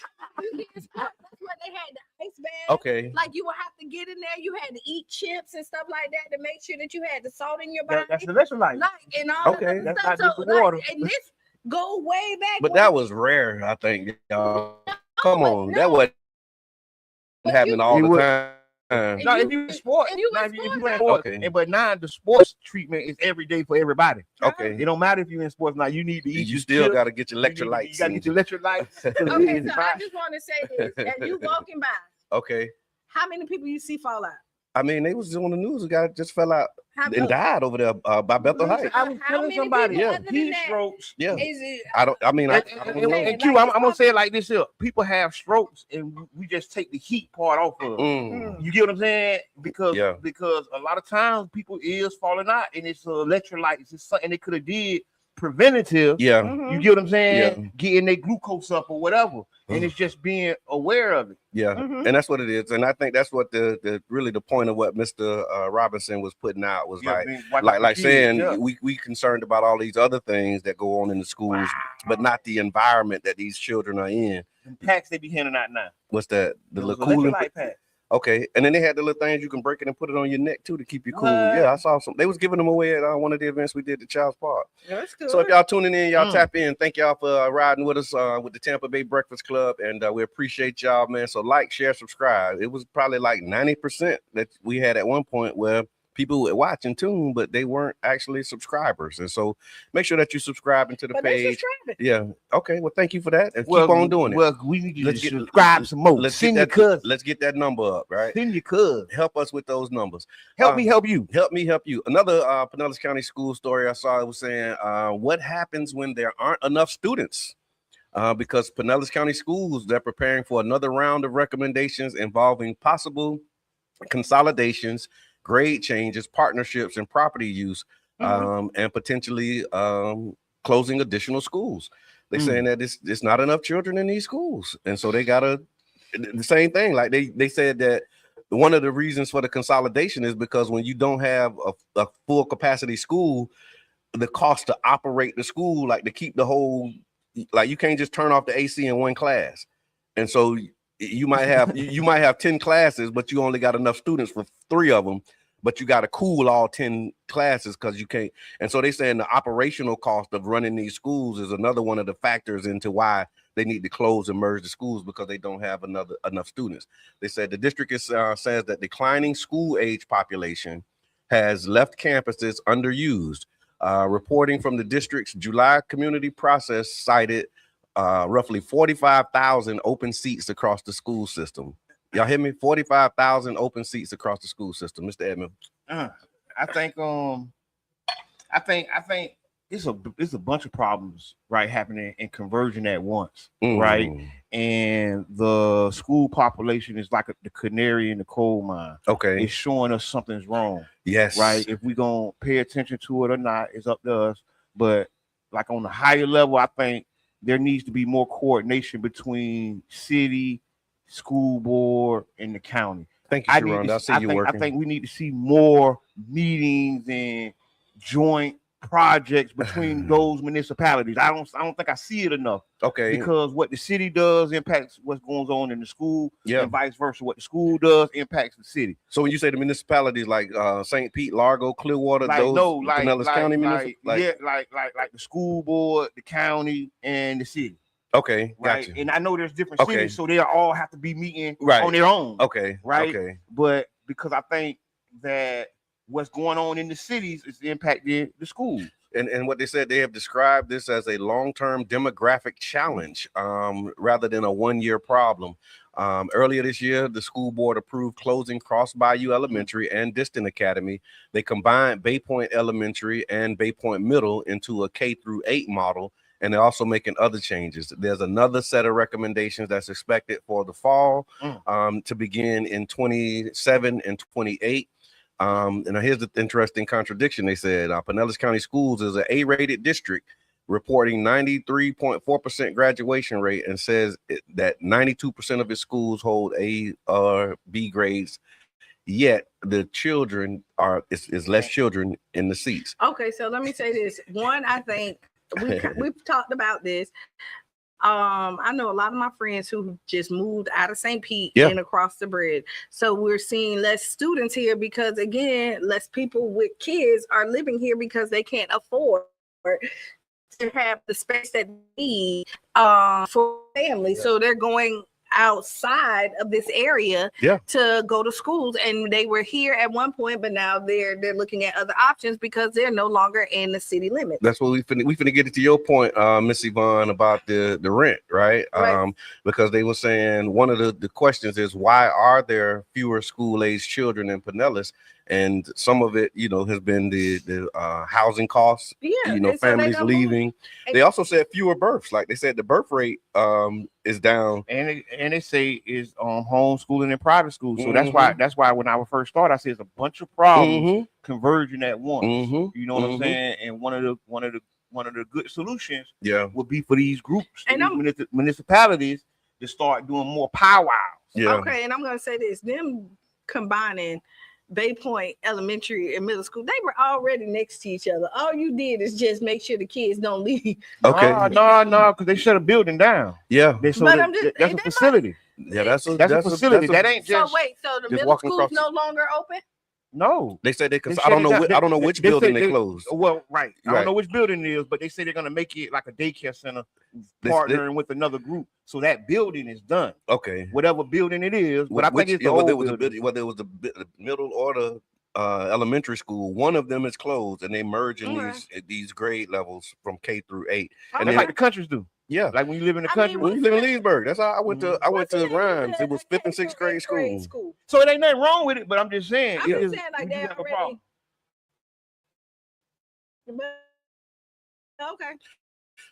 what they had, the ice bag. Okay. Like you would have to get in there. You had to eat chips and stuff like that to make sure that you had the salt in your body. That's the electrolyte. Like and all okay. That's stuff. Not just the water. And this go way back. But that was rare, I think, y'all. Come on, that wasn't happening all the time. No, if you in sports, but now the sports treatment is every day for everybody. Okay, it don't matter if you're in sports now. You need to eat. You still got to get your electrolytes. You got to get your electrolytes. Okay, so I just want to say this: as you walking by, okay, how many people you see fall out? I mean, they was on the news. A guy just fell out and died over there by Bethel Heights. I was telling somebody, heat strokes. Yeah, I don't know. And Q, I'm gonna say it like this: here, people have strokes, and we just take the heat part off of them. You get what I'm saying? Because a lot of times people is falling out, and it's electrolytes. It's something they could have did preventative. Yeah, you get what I'm saying? Getting their glucose up or whatever, and it's just being aware of it. Yeah, and that's what it is, and I think that's what the really the point of what Mr. Robinson was putting out was like saying we concerned about all these other things that go on in the schools, but not the environment that these children are in. The packs they be handing out now. What's that? The little cooling pack. Okay, and then they had the little things you can break it and put it on your neck too to keep you cool. Yeah, I saw some. They was giving them away at one of the events we did at Child's Park. Yeah, that's good. So if y'all tuning in, y'all tap in. Thank y'all for riding with us with the Tampa Bay Breakfast Club, and we appreciate y'all, man. So like, share, subscribe. It was probably like 90% that we had at one point where people would watch and tune, but they weren't actually subscribers. And so make sure that you subscribe into the page. Yeah. Okay. Well, thank you for that. And keep on doing it. Well, we need you to subscribe some more. Let's get that number up, right? Send your cousin. Help us with those numbers. Help me help you. Help me help you. Another Pinellas County school story I saw was saying what happens when there aren't enough students? Because Pinellas County schools, they're preparing for another round of recommendations involving possible consolidations, grade changes, partnerships, and property use, and potentially closing additional schools. They're saying that it's not enough children in these schools, and so they gotta the same thing. Like they said that one of the reasons for the consolidation is because when you don't have a full capacity school, the cost to operate the school, like to keep the whole, like you can't just turn off the AC in one class, and so you might have 10 classes, but you only got enough students for 3 of them, but you got to cool all 10 classes because you can't. And so they're saying the operational cost of running these schools is another one of the factors into why they need to close and merge the schools, because they don't have enough students. They said the district says that declining school age population has left campuses underused. Reporting from the district's July community process cited roughly 45,000 open seats across the school system. Y'all hear me? 45,000 open seats across the school system, Mr. Edmund. I think it's a bunch of problems, right, happening in conversion at once, right? And the school population is like the canary in the coal mine. Okay, it's showing us something's wrong. Yes, right. If we gonna pay attention to it or not, it's up to us. But like on the higher level, I think there needs to be more coordination between city, school board, and the county. Thank you, Sharon. I see you working. I think we need to see more meetings and joint projects between those municipalities. I don't think I see it enough. Okay. Because what the city does impacts what goes on in the school, and vice versa. What the school does impacts the city. So when you say the municipalities like St. Pete, Largo, Clearwater, Pinellas County, like the school board, the county, and the city. Okay, right. Gotcha. And I know there's different cities, so they all have to be meeting on their own. Okay, right. Okay, but because I think that what's going on in the cities is impacting the schools. And what they said, they have described this as a long-term demographic challenge rather than a one-year problem. Earlier this year, the school board approved closing Cross Bayou Elementary and Distant Academy. They combined Bay Point Elementary and Bay Point Middle into a K-8 model, and they're also making other changes. There's another set of recommendations that's expected for the fall to begin in 27 and 28. And here's the interesting contradiction. They said Pinellas County Schools is an A-rated district, reporting 93.4% graduation rate, and says that 92% of its schools hold A or B grades. Yet the children is less children in the seats. Okay, so let me say this. One, I think we've talked about this. I know a lot of my friends who just moved out of St. Pete and across the bridge. So we're seeing less students here because, again, less people with kids are living here because they can't afford to have the space that they need for families. So they're going outside of this area to go to schools, and they were here at one point, but now they're looking at other options because they're no longer in the city limits. That's what we finna get to your point, Miss Yvonne, about the rent, right? Because they were saying one of the questions is, why are there fewer school-aged children in Pinellas? And some of it, has been the housing costs, families leaving. They also said fewer births. Like they said, the birth rate is down. And they say is homeschooling in private schools. So that's why when I first started, I said it's a bunch of problems converging at once. You know what I'm saying? And one of the good solutions would be for these groups, these municipalities, to start doing more powwows. Okay, and I'm gonna say this: them combining Bay Point Elementary and middle school, they were already next to each other. All you did is just make sure the kids don't leave. Okay. No, because they shut a building down. Yeah. That's a facility. That's a facility. That ain't just. So wait, so the middle school's no longer open? No. They said I don't know which building they closed. Well, right. I don't know which building it is, but they say they're gonna make it like a daycare center, partnering with another group. So that building is done. Okay. Whatever building it is, but I think it's whether it was the middle or the elementary school, one of them is closed, and they merging these grade levels from K-8. And that's like the countries do. Yeah, like when you live in the country. When you live in Leesburg, that's how I went to Rhymes. It was 5th and 6th grade school. So it ain't nothing wrong with it, but I'm just saying. I'm just saying like that already. Okay.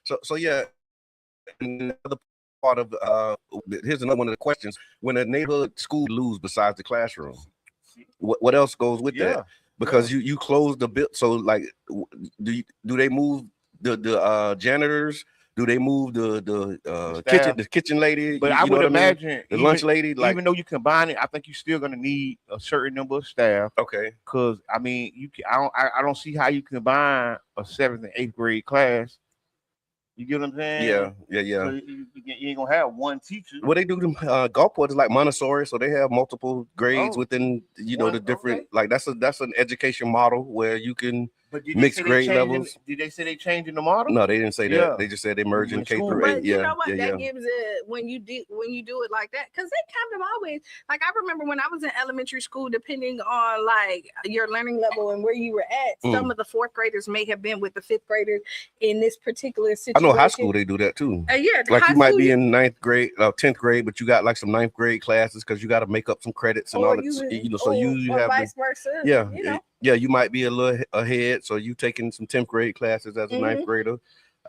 So yeah, another part of here's another one of the questions: when a neighborhood school lose besides the classroom, what else goes with that? Because you close the bit. So like, do they move the janitors? Do they move the kitchen lady? But I would imagine the lunch lady. Like, even though you combine it, I think you're still gonna need a certain number of staff. Okay. Because I mean, I don't see how you combine a 7th and 8th grade class. You get what I'm saying? Yeah. So you ain't gonna have one teacher. What they do to Gulfport is like Montessori, so they have multiple grades within the different. Like that's an education model where you can mix grade levels. Did they say they changing the model? No, they didn't say that. They just said they merging K-8. But you know what? That gives it when you do it like that, because they kind of always, like, I remember when I was in elementary school, depending on like your learning level and where you were at, some of the 4th graders may have been with the 5th graders in this particular situation. I know high school they do that too. Like you might be in 9th grade, 10th grade, but you got like some 9th grade classes because you got to make up some credits and all that. So you have vice versa. Yeah, you might be a little ahead, so you taking some 10th grade classes as a 9th grader.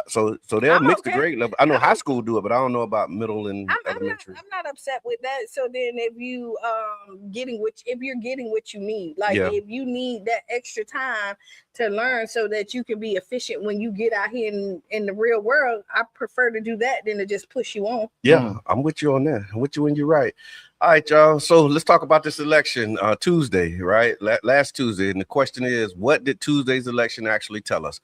So they'll mix the grade level. I know high school do it, but I don't know about middle and elementary. I'm not upset with that. So then if you if you're getting what you need, like if you need that extra time to learn so that you can be efficient when you get out here in the real world, I prefer to do that than to just push you on. Yeah, I'm with you on that. I'm with you when you're right. All right, y'all. So let's talk about this election Tuesday, right? Last Tuesday. And the question is, what did Tuesday's election actually tell us?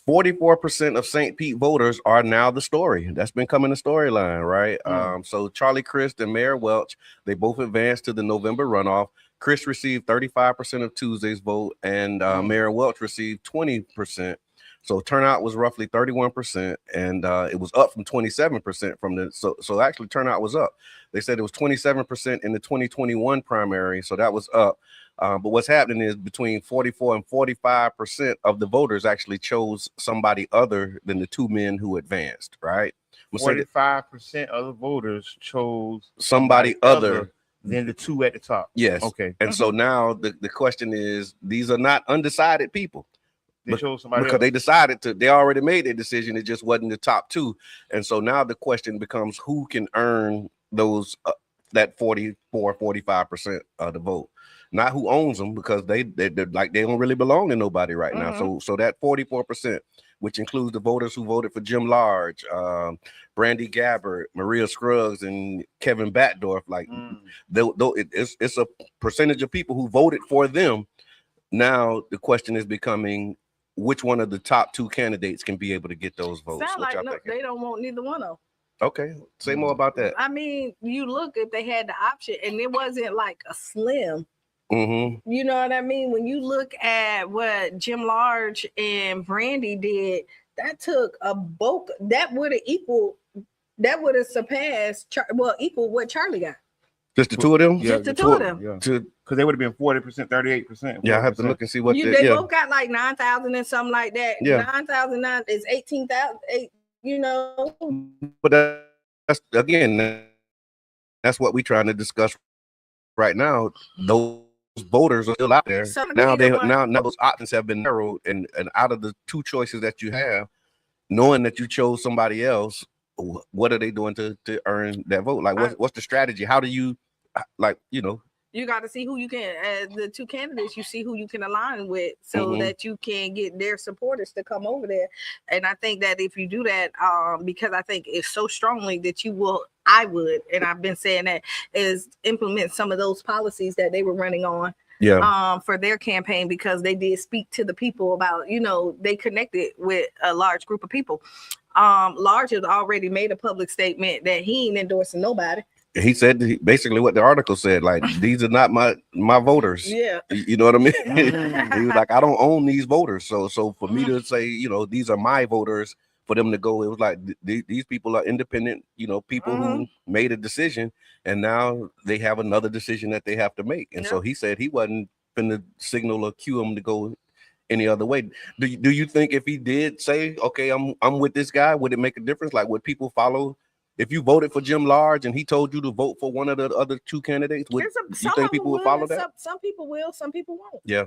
44% of St. Pete voters are now the story. That's been coming the storyline, right? So Charlie Crist and Mayor Welch, they both advanced to the November runoff. Crist received 35% of Tuesday's vote, and Mayor Welch received 20%. So turnout was roughly 31%, and it was up from 27% from the so actually turnout was up. They said it was 27% in the 2021 primary, so that was up. But what's happening is between 44 and 45% of the voters actually chose somebody other than the two men who advanced, right? 45% of the voters chose somebody other than the two at the top. Yes. Okay. And so now the question is, these are not undecided people. They chose somebody because else. they decided to, they already made their decision. It just wasn't the top two. And so now the question becomes, who can earn those, that 45% of the vote? Not who owns them, because they're like, they don't really belong to nobody right now. So that 44%, which includes the voters who voted for Jim Large, Brandy Gabbard, Maria Scruggs, and Kevin Batdorf, like it's a percentage of people who voted for them. Now the question is becoming, which one of the top two candidates can be able to get those votes? Sound like no, they don't want neither one of them. Okay, say more about that. I mean, you look, if they had the option, and it wasn't like a slim. You know what I mean? When you look at what Jim Large and Brandy did, that took a bulk. That would have surpassed, equal what Charlie got. Just the two of them? Yeah, just the two of them. Yeah. Because they would have been 40%, 38%. Yeah, I have to look and see what they both got like 9,000 and something like that. Yeah. 9,009 is 18,000, you know. But that's again, that's what we're trying to discuss right now. Those voters are still out there. Now those options have been narrowed, and out of the two choices that you have, knowing that you chose somebody else, what are they doing to earn that vote? Like, what's the strategy? How do you, like, you know? You got to see who you can, as the two candidates, you see who you can align with, so that you can get their supporters to come over there. And I think that if you do that, because I think it's so strongly that I would, and I've been saying that, is implement some of those policies that they were running on. For their campaign, because they did speak to the people about, you know, they connected with a large group of people. Large has already made a public statement that he ain't endorsing nobody. He said basically what the article said, like, these are not my voters. Yeah. You know what I mean? He was like, I don't own these voters. So for me to say, you know, these are my voters, for them to go, it was like, these people are independent, you know, people who made a decision, and now they have another decision that they have to make. And so he said he wasn't finna signal or cue them to go any other way. Do you think if he did say, okay, I'm with this guy, would it make a difference? Like, would people follow? If you voted for Jim Large and he told you to vote for one of the other two candidates, do you think people would follow that? Some people will, some people won't. Yeah.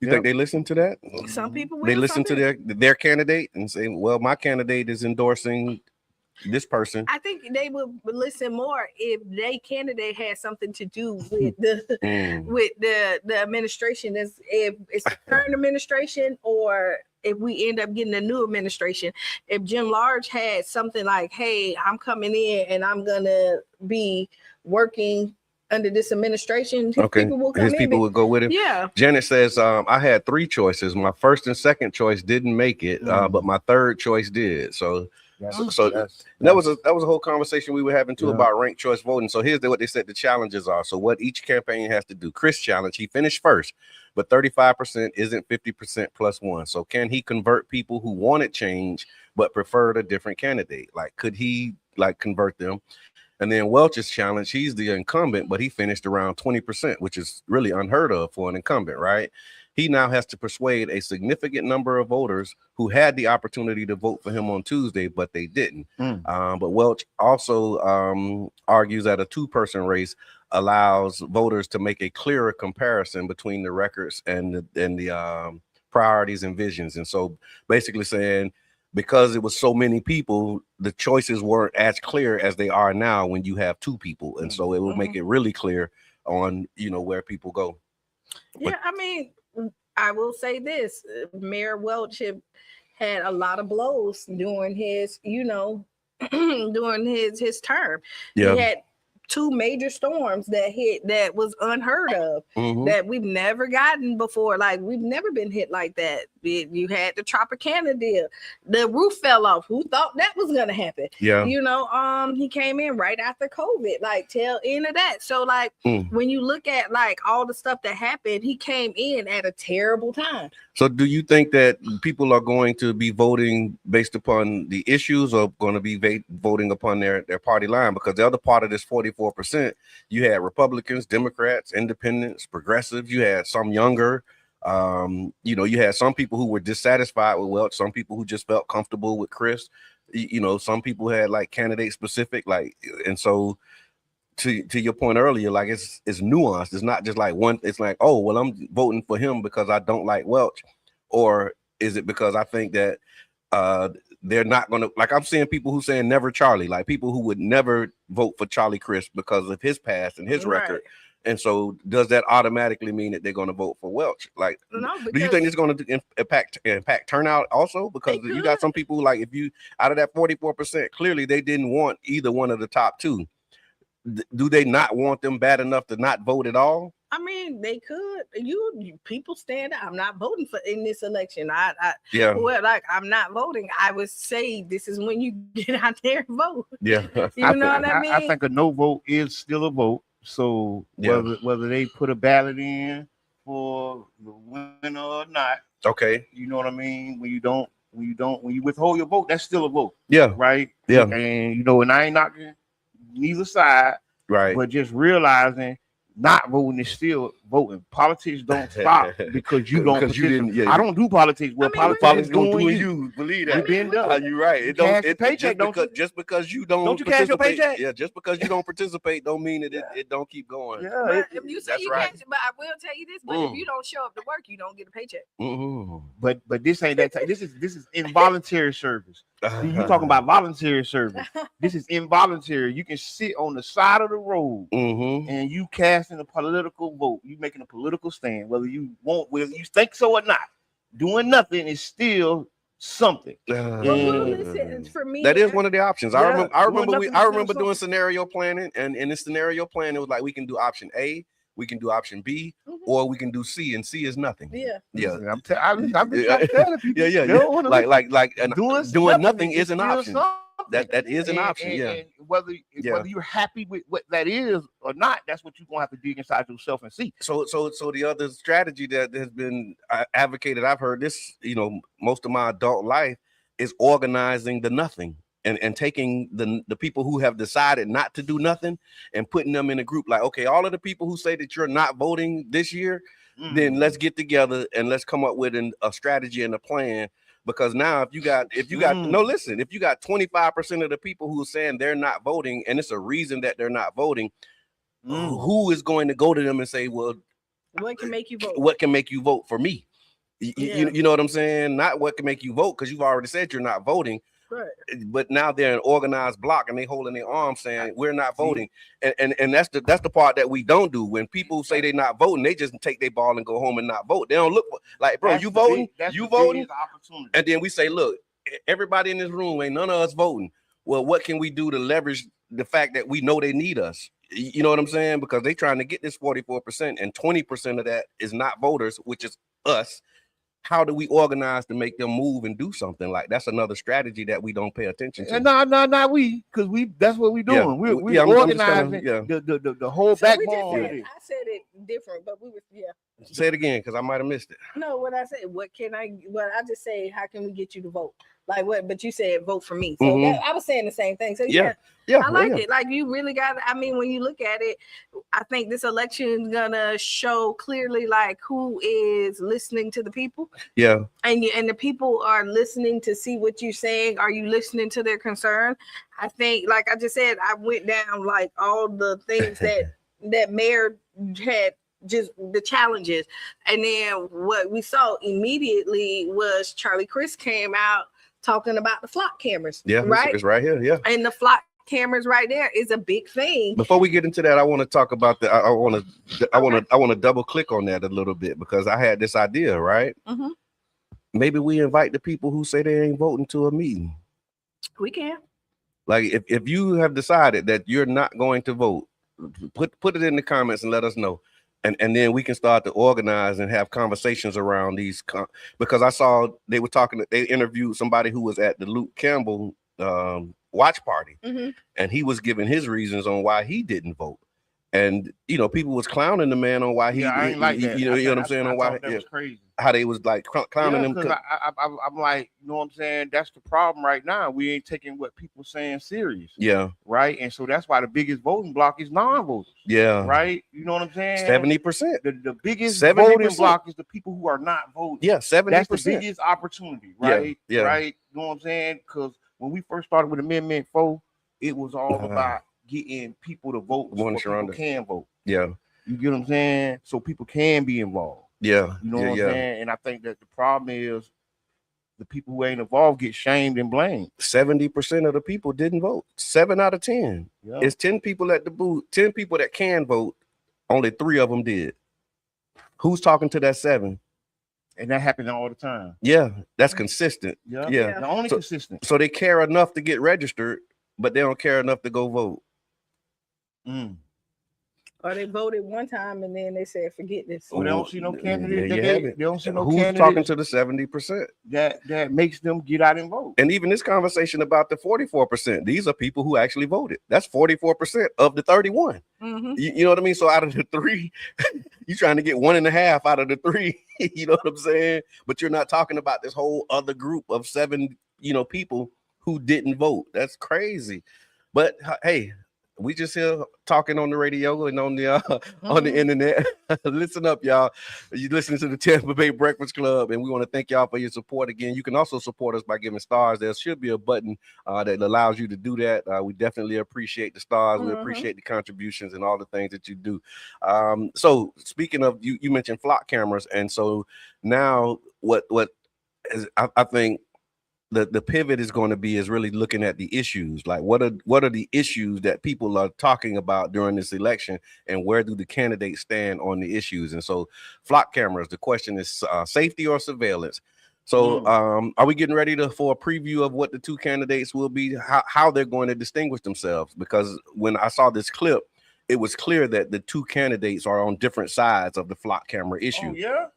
You think they listen to that? Some people will. They listen to their candidate and say, well, my candidate is endorsing this person. I think they would listen more if their candidate had something to do with the with the administration. If it's the current administration, or if we end up getting a new administration. If Jim Large had something like, hey, I'm coming in and I'm gonna be working under this administration, his people would go with him. Yeah. Janet says, I had three choices. My first and second choice didn't make it, but my third choice did. So that was a whole conversation we were having too about ranked choice voting. So here's what they said the challenges are. So what each campaign has to do. Chris' challenge, he finished first, but 35% isn't 50% plus one. So can he convert people who wanted change but preferred a different candidate? Like, could he convert them? And then Welch's challenge, he's the incumbent, but he finished around 20%, which is really unheard of for an incumbent, right? He now has to persuade a significant number of voters who had the opportunity to vote for him on Tuesday, but they didn't. But Welch also argues that a two-person race allows voters to make a clearer comparison between the records and the priorities and visions. And so basically saying, because it was so many people, the choices weren't as clear as they are now when you have two people. And so it will make it really clear on, you know, where people go. Yeah, I mean, I will say this, Mayor Welch had a lot of blows during his, you know, during his term. Yeah. He had two major storms that hit that was unheard of, that we've never gotten before. Like, we've never been hit like that. You had the Tropicana deal. The roof fell off. Who thought that was gonna happen? Yeah. You know, he came in right after COVID, like tail end of that. So like when you look at like all the stuff that happened, he came in at a terrible time. So do you think that people are going to be voting based upon the issues, or going to be voting upon their party line? Because the other part of this 44% 44%, you had Republicans, Democrats, Independents, Progressives. You had some younger. You had some people who were dissatisfied with Welch, some people who just felt comfortable with Chris. Some people had like candidate specific, like, and so to your point earlier, like it's nuanced. It's not just like one. It's like, oh, well, I'm voting for him because I don't like Welch, or is it because I think that they're not gonna, like, I'm seeing people who saying never Charlie, like people who would never vote for Charlie Crist because of his past and his record. And so does that automatically mean that they're going to vote for Welch? Like, no, do you think it's going to impact turnout also? Because you got some people, like, if you, out of that 44%, clearly they didn't want either one of the top two. Do they not want them bad enough to not vote at all? I mean, they could. You people stand up. I'm not voting for in this election. Well, like, I'm not voting. I would say this is when you get out there and vote. Yeah, you know what I mean. I think a no vote is still a vote. So whether they put a ballot in for the winner or not, okay, you know what I mean. When you withhold your vote, that's still a vote. Yeah, right. Yeah, and and I ain't knocking neither side, right? But just realizing not voting is still voting. Politics don't stop because you don't. Because you didn't. Yeah, I don't do politics. Well, politics don't do you. Believe that. You've been done. You're right. It don't. It paycheck. Just because you don't. Don't you cash your paycheck? Yeah. Just because you don't participate, don't mean that it don't keep going. Yeah. If you say you cash, but I will tell you this. But if you don't show up to work, you don't get a paycheck. Mm-hmm. But this ain't that. This is involuntary service. You talking about voluntary service? This is involuntary. You can sit on the side of the road and you casting a political vote. You making a political stand, whether you think so or not. Doing nothing is still something. Listen, for me, that is one of the options. I remember doing scenario planning, and in the scenario plan, it was like we can do option A, we can do option B, or we can do C, and C is nothing. Yeah. I'm telling people. Yeah. Like doing nothing is an option. That is an option. And whether you're happy with what that is or not, that's what you're gonna have to dig inside yourself and see. So the other strategy that has been advocated, I've heard this, most of my adult life, is organizing the nothing and taking the people who have decided not to do nothing and putting them in a group. Like, okay, all of the people who say that you're not voting this year, then let's get together and let's come up with a strategy and a plan. Because now if you got 25% of the people who are saying they're not voting, and it's a reason that they're not voting, who is going to go to them and say, well, what can make you vote? What can make you vote for me? You know what I'm saying? Not what can make you vote, because you've already said you're not voting. Right. But now they're an organized block and they holding their arms saying we're not voting. And that's the part that we don't do. When people say they're not voting, they just take their ball and go home and not vote. They don't look like, bro, you voting? You voting? And then we say, look, everybody in this room, ain't none of us voting. Well, what can we do to leverage the fact that we know they need us? You know what I'm saying? Because they trying to get this 44%, and 20% of that is not voters, which is us. How do we organize to make them move and do something? Like, that's another strategy that we don't pay attention to. Not we, because that's what we're doing. We're organizing the whole backbone. I said it different, but we were Say it again, because I might have missed it. No, what I said, I just say, how can we get you to vote? Like what? But you said vote for me. So I was saying the same thing. So I like it. Like, you really got. I mean, when you look at it, I think this election is gonna show clearly like who is listening to the people. Yeah. And the people are listening to see what you're saying. Are you listening to their concern? I think, like I just said, I went down like all the things that mayor had. Just the challenges, and then what we saw immediately was Charlie Crist came out talking about the flock cameras. Yeah, right. It's right here. Yeah, and the flock cameras right there is a big thing. Before we get into that, I want to talk about the. I want to double click on that a little bit, because I had this idea. Right. Maybe we invite the people who say they ain't voting to a meeting. We can. Like, if you have decided that you're not going to vote, put it in the comments and let us know. And then we can start to organize and have conversations around these, because I saw they interviewed somebody who was at the Luke Campbell watch party, and he was giving his reasons on why he didn't vote. And people was clowning the man on why I ain't like that. You know what I'm saying? On why that was crazy. How they was like clowning him. Because I'm like, you know what I'm saying? That's the problem right now. We ain't taking what people saying serious. Yeah. Right. And so that's why the biggest voting block is non-voters. Yeah. Right. You know what I'm saying? 70%. The biggest 70%. voting block is the people who are not voting. Yeah, 70%. That's the biggest opportunity. Right. Yeah. Right. You know what I'm saying? Because when we first started with Amendment 4, it was all about getting people to vote so people can vote. Yeah. You get what I'm saying? So people can be involved. Yeah. You know what I'm saying? And I think that the problem is the people who ain't involved get shamed and blamed. 70% of the people didn't vote. 7 out of 10. Yeah. It's 10 people at the booth, 10 people that can vote. Only 3 of them did. Who's talking to that 7? And that happens all the time. Yeah, that's consistent. Yeah. The only consistent. So they care enough to get registered, but they don't care enough to go vote. Or they voted one time and then they said, forget this. Or they don't see no candidate. They don't see no Who's candidate talking to the 70%? That makes them get out and vote. And even this conversation about the 44%, these are people who actually voted. That's 44% of the 31. Mm-hmm. You know what I mean? So out of the 3, you're trying to get 1.5 out of the 3. You know what I'm saying? But you're not talking about this whole other group of 7, people who didn't vote. That's crazy. But hey, we just here talking on the radio and on the internet. Listen up, y'all. You're listening to the Tampa Bay Breakfast Club, and we want to thank y'all for your support again. You can also support us by giving stars. There should be a button that allows you to do that. We definitely appreciate the stars. We appreciate the contributions and all the things that you do. So speaking of, you mentioned flock cameras, and so now what is, I think the pivot is going to be is really looking at the issues. Like what are the issues that people are talking about during this election, and where do the candidates stand on the issues? And so flock cameras, the question is safety or surveillance. So are we getting ready for a preview of what the 2 candidates will be, how they're going to distinguish themselves? Because when I saw this clip, it was clear that the 2 candidates are on different sides of the flock camera issue.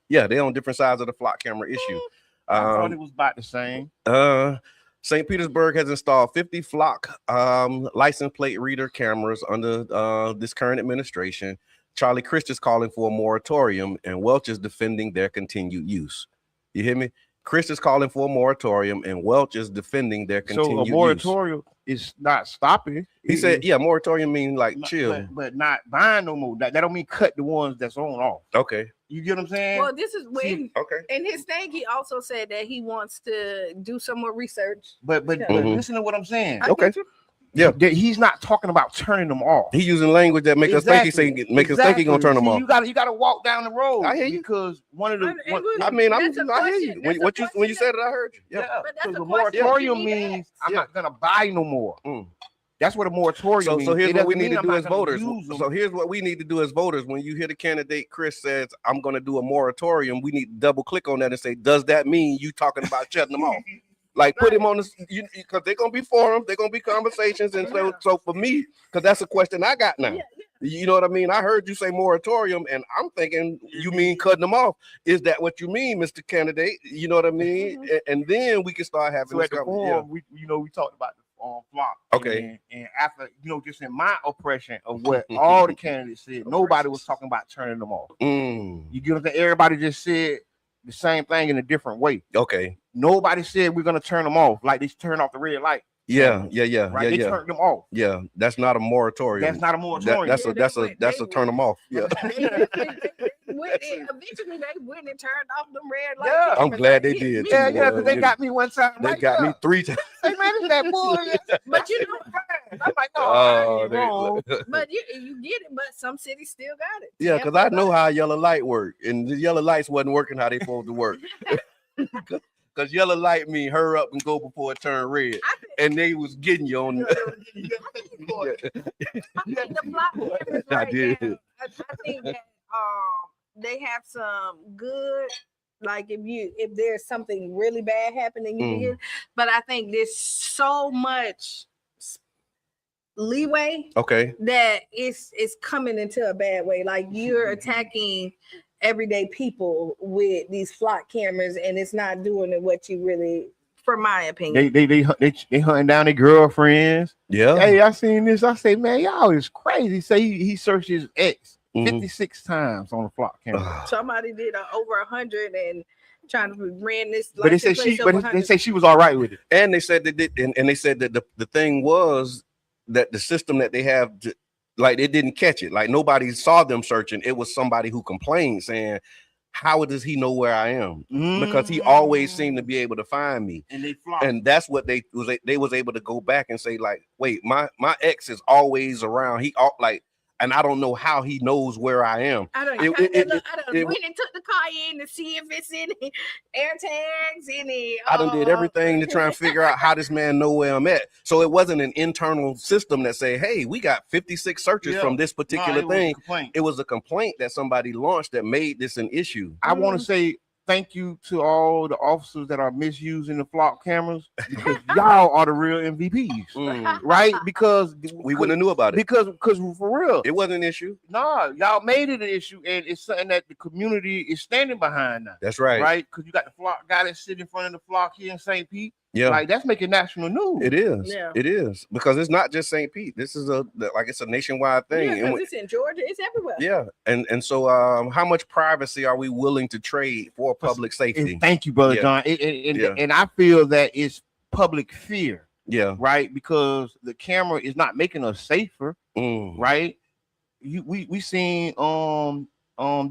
Yeah, they're on different sides of the flock camera issue. I thought it was about the same. St. Petersburg has installed 50 flock license plate reader cameras under this current administration. Charlie Crist is calling for a moratorium, and Welch is defending their continued use. You hear me? Crist is calling for a moratorium, and Welch is defending their continued use. So a moratorium is not stopping. He said, moratorium means like chill. But not buying no more. That don't mean cut the ones that's on off. Okay. You get what I'm saying? Well, this is when okay. In his thing, he also said that he wants to do some more research. But listen to what I'm saying. Okay. Yeah, he's not talking about turning them off. He's using language that make us think us think he's gonna turn them off. You got to walk down the road. I hear you, because one of the. I hear you. When you said it, I heard you. Yeah. Because the moratorium means I'm not gonna buy no more. That's what a moratorium means. So here's what we need to do as voters. So here's what we need to do as voters. When you hear the candidate Chris says, I'm going to do a moratorium, we need to double click on that and say, does that mean you talking about shutting them off? Like put him on this, because they're going to be forums, they're going to be conversations. And so for me, because that's a question I got now. You know what I mean? I heard you say moratorium, and I'm thinking you mean cutting them off. Is that what you mean, Mr. Candidate? You know what I mean? And then we can start having this conversation. We talked about flock. Okay. And after, just in my oppression of what all the candidates said, nobody was talking about turning them off. You get what I'm saying? Everybody just said the same thing in a different way. Okay. Nobody said we're gonna turn them off like they turn off the red light. Yeah. Right? They turned them off. Yeah, that's not a moratorium. That's not a moratorium. That's a turn them off. Yeah. Eventually they went and turned off them red lights. Yeah. I'm glad they did. Yeah, because they got me one time. They got me 3 times. Hey man, it's that bull. But I'm like, no, wrong. But you get it, but some cities still got it. Yeah, because I know how yellow light worked, and the yellow lights wasn't working how they supposed to work. Because yellow light mean hurry up and go before it turn red. And they was getting you on. I think the flock cameras right now, I think that they have some good, like if there's something really bad happening, you can get. But I think there's so much leeway that it's coming into a bad way. Like you're attacking everyday people with these flock cameras, and it's not doing what you really for my opinion. They hunting down their girlfriends. Yeah. Hey, I seen this. I say, man, y'all is crazy. Say he searched his ex 56 times on the flock camera. Somebody did over 100 and trying to ran this. But they say she was all right with it. And they said and they said that the thing was that the system that they have, like, it didn't catch it. Like, nobody saw them searching. It was somebody who complained saying, how does he know where I am? Because he always seemed to be able to find me. And that's what they was able to go back and say, like, wait, my ex is always around. And I don't know how he knows where I am. I went and took the car in to see if it's any air tags, I done did everything to try and figure out how this man know where I'm at. So it wasn't an internal system that say, hey, we got 56 searches from this particular thing. It was a complaint that somebody launched that made this an issue. I want to say thank you to all the officers that are misusing the flock cameras, because y'all are the real MVPs, right? Because we wouldn't have knew about it. Because for real, it wasn't an issue. No, y'all made it an issue, and it's something that the community is standing behind now. That's right. Right? Because you got the flock guy that sit in front of the flock here in St. Pete. Yeah, like that's making national news. It is. Yeah. It is, because it's not just St. Pete. This is it's a nationwide thing. Yeah, because it's in Georgia. It's everywhere. Yeah, and so how much privacy are we willing to trade for public safety? Thank you, Brother John. And I feel that it's public fear. Yeah. Right, because the camera is not making us safer. Right. We seen the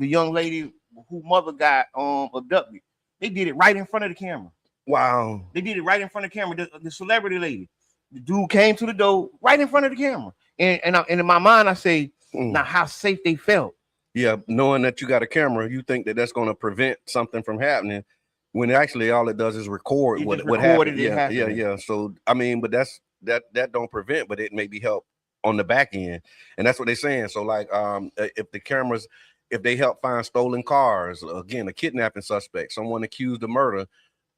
young lady who mother got abducted. They did it right in front of the camera. Wow. They did it right in front of the camera. The celebrity lady, the dude came to the door right in front of the camera. And in my mind, I say, now how safe they felt. Yeah, knowing that you got a camera, you think that that's going to prevent something from happening, when actually all it does is record what happened. Yeah. So I mean, but that don't prevent, but it maybe help on the back end, and that's what they're saying. So like, if the cameras, if they help find stolen cars, again, a kidnapping suspect, someone accused of murder.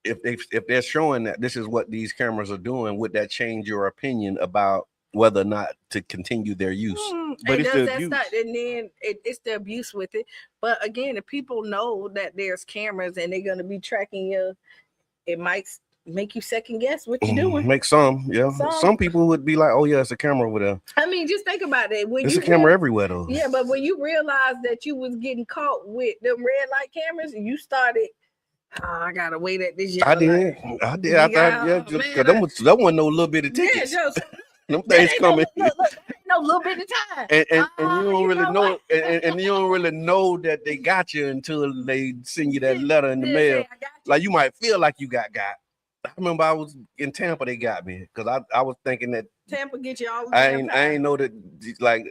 If they're showing that this is what these cameras are doing, would that change your opinion about whether or not to continue their use? But it's the abuse. And then it's the abuse with it. But again, if people know that there's cameras and they're going to be tracking you, it might make you second guess what you're doing. Make some people would be like, oh yeah, it's a camera over there. I mean, just think about it. There's a camera everywhere though. Yeah, but when you realize that you was getting caught with them red light cameras, you started, I gotta wait at this. I did. I thought, that wasn't no little bit of tickets. Yeah, them things coming. Look, no little bit of time. And you don't really know, and you don't really know that they got you until they send you that letter in the mail. Like, you might feel like you got. I remember I was in Tampa, they got me, because I was thinking that Tampa get you all the time. I ain't know that, like,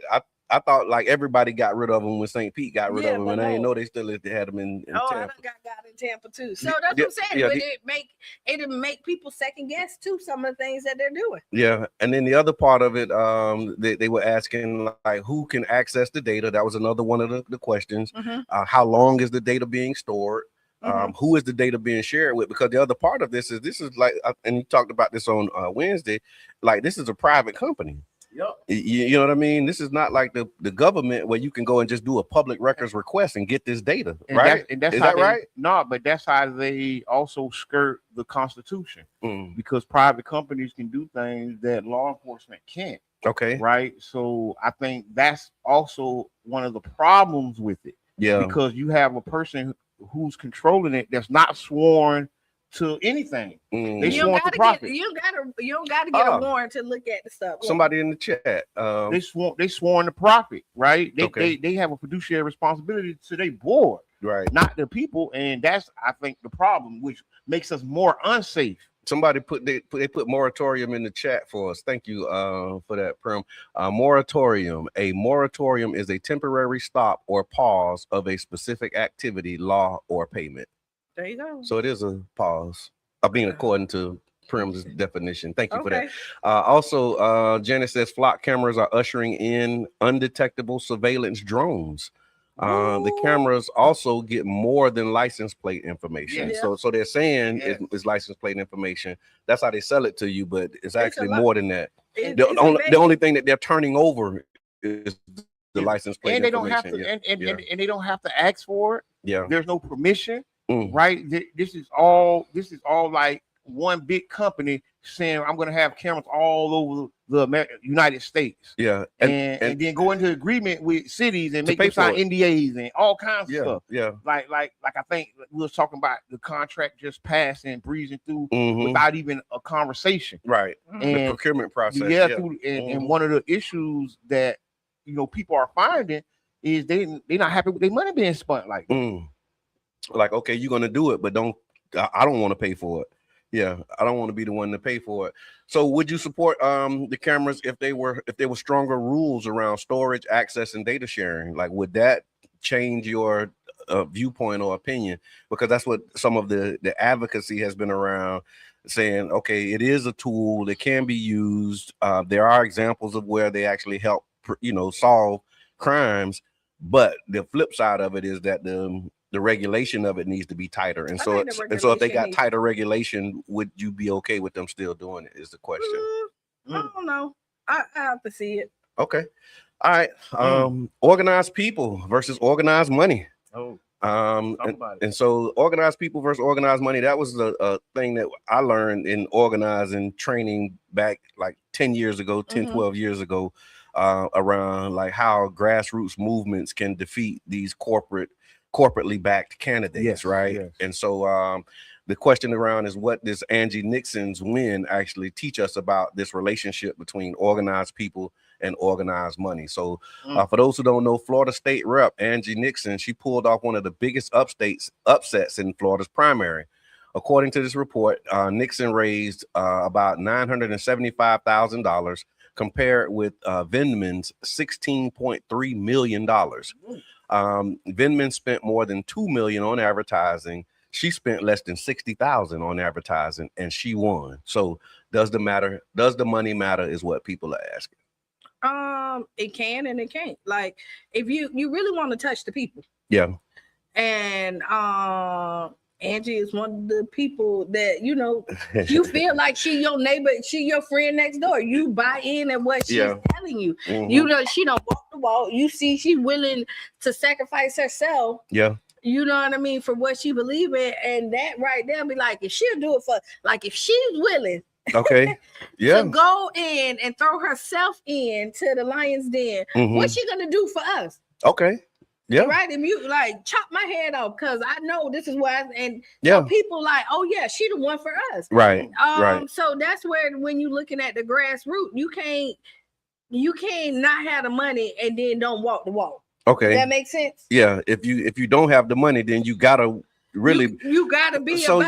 I thought like everybody got rid of them when St. Pete got rid of them, and I didn't know they still had them in Tampa. I got in Tampa too. So that's what I'm saying. But it make people second guess too some of the things that they're doing. Yeah, and then the other part of it, they were asking like who can access the data. That was another one of the questions. How long is the data being stored? Who is the data being shared with? Because the other part of this is like, and you talked about this on Wednesday, like this is a private company. Yep. You know what I mean? This is not like the government where you can go and just do a public records request and get this data, right? Is that right? No, but that's how they also skirt the Constitution, because private companies can do things that law enforcement can't. Okay. Right. So I think that's also one of the problems with it. Yeah. Because you have a person who's controlling it that's not sworn to anything. They sworn to profit. You don't gotta get a warrant to look at the stuff. Somebody in the chat. They sworn to profit, right? They have a fiduciary responsibility to their board, right? Not the people, and that's, I think, the problem, which makes us more unsafe. Somebody put moratorium in the chat for us. Thank you for that, Prim. Moratorium. A moratorium is a temporary stop or pause of a specific activity, law, or payment. There you go. So it is a pause. According to Prim's definition. Thank you for that. Also, Janet says flock cameras are ushering in undetectable surveillance drones. The cameras also get more than license plate information. Yeah. So they're saying it's license plate information. That's how they sell it to you, but it's actually more than that. The only thing that they're turning over is the license plate and they information. Don't have to, and they don't have to ask for it. Yeah. There's no permission. Right. This is all like one big company saying I'm going to have cameras all over the United States. Yeah, and then go into agreement with cities and make them sign NDAs and all kinds of stuff. Yeah, like I think we was talking about the contract just passing and breezing through without even a conversation. Right, and the procurement process. And one of the issues that people are finding is they're not happy with their money being spent like that. Like, okay, you're gonna do it, but I don't want to pay for it. Yeah, I don't want to be the one to pay for it. So would you support the cameras if there were stronger rules around storage, access, and data sharing? Like, would that change your viewpoint or opinion? Because that's what some of the advocacy has been around, saying, okay, it is a tool that can be used. There are examples of where they actually help, solve crimes, but the flip side of it is that the regulation of it needs to be tighter. And so if they got tighter regulation, would you be okay with them still doing it, is the question. I don't know. I have to see it. Okay. All right. Organized people versus organized money. And so organized people versus organized money, that was a thing that I learned in organizing training back like 10 years ago, 12 years ago, around like how grassroots movements can defeat these corporately backed candidates, right? Yes. And so the question around is, what does Angie Nixon's win actually teach us about this relationship between organized people and organized money? So for those who don't know, Florida State Rep Angie Nixon, she pulled off one of the biggest upsets in Florida's primary. According to this report, Nixon raised about $975,000 compared with Vindman's $16.3 million. Vindman spent more than $2 million on advertising. She spent less than $60,000 on advertising, and she won. So does the money matter is what people are asking. It can and it can't. Like, if you really want to touch the people. Yeah. And Angie is one of the people that, you feel like she your neighbor, she your friend next door. You buy in at what she's telling you. She don't walk the walk. You see she's willing to sacrifice herself. Yeah. You know what I mean? For what she believes in. And that right there be like, if she'll do it if she's willing. Okay. Yeah. To go in and throw herself into the lion's den, what's she going to do for us? Okay. Yeah. Right. And you like chop my head off because I know this is why. So people like, oh yeah, she the one for us. Right. Right. So that's where when you're looking at the grassroots, you can't not have the money and then don't walk the walk. Okay. That makes sense. Yeah. If you don't have the money, then you gotta really you gotta be so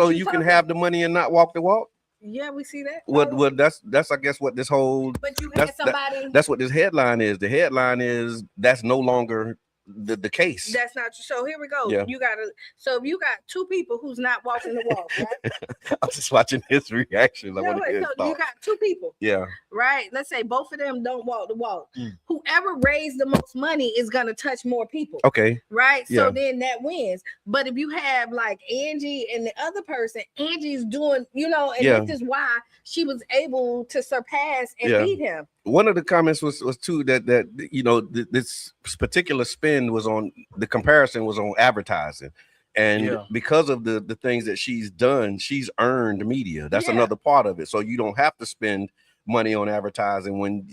you can have the money and not walk the walk. Yeah, we see that. Well, that's I guess what this whole. But you had somebody. That's what this headline is. The headline is that's no longer the case. That's not true. So here we go. Yeah. So if you got two people who's not walking the walk, right? I'm just watching his reaction. So you got two people. Yeah. Right. Let's say both of them don't walk the walk. Whoever raised the most money is gonna touch more people. Okay. Right. So then that wins. But if you have like Angie and the other person, Angie's doing, and this is why she was able to surpass and beat him. One of the comments was too that this particular spin was on, the comparison was on advertising, and because of the things that she's done, she's earned media. That's another part of it. So you don't have to spend money on advertising when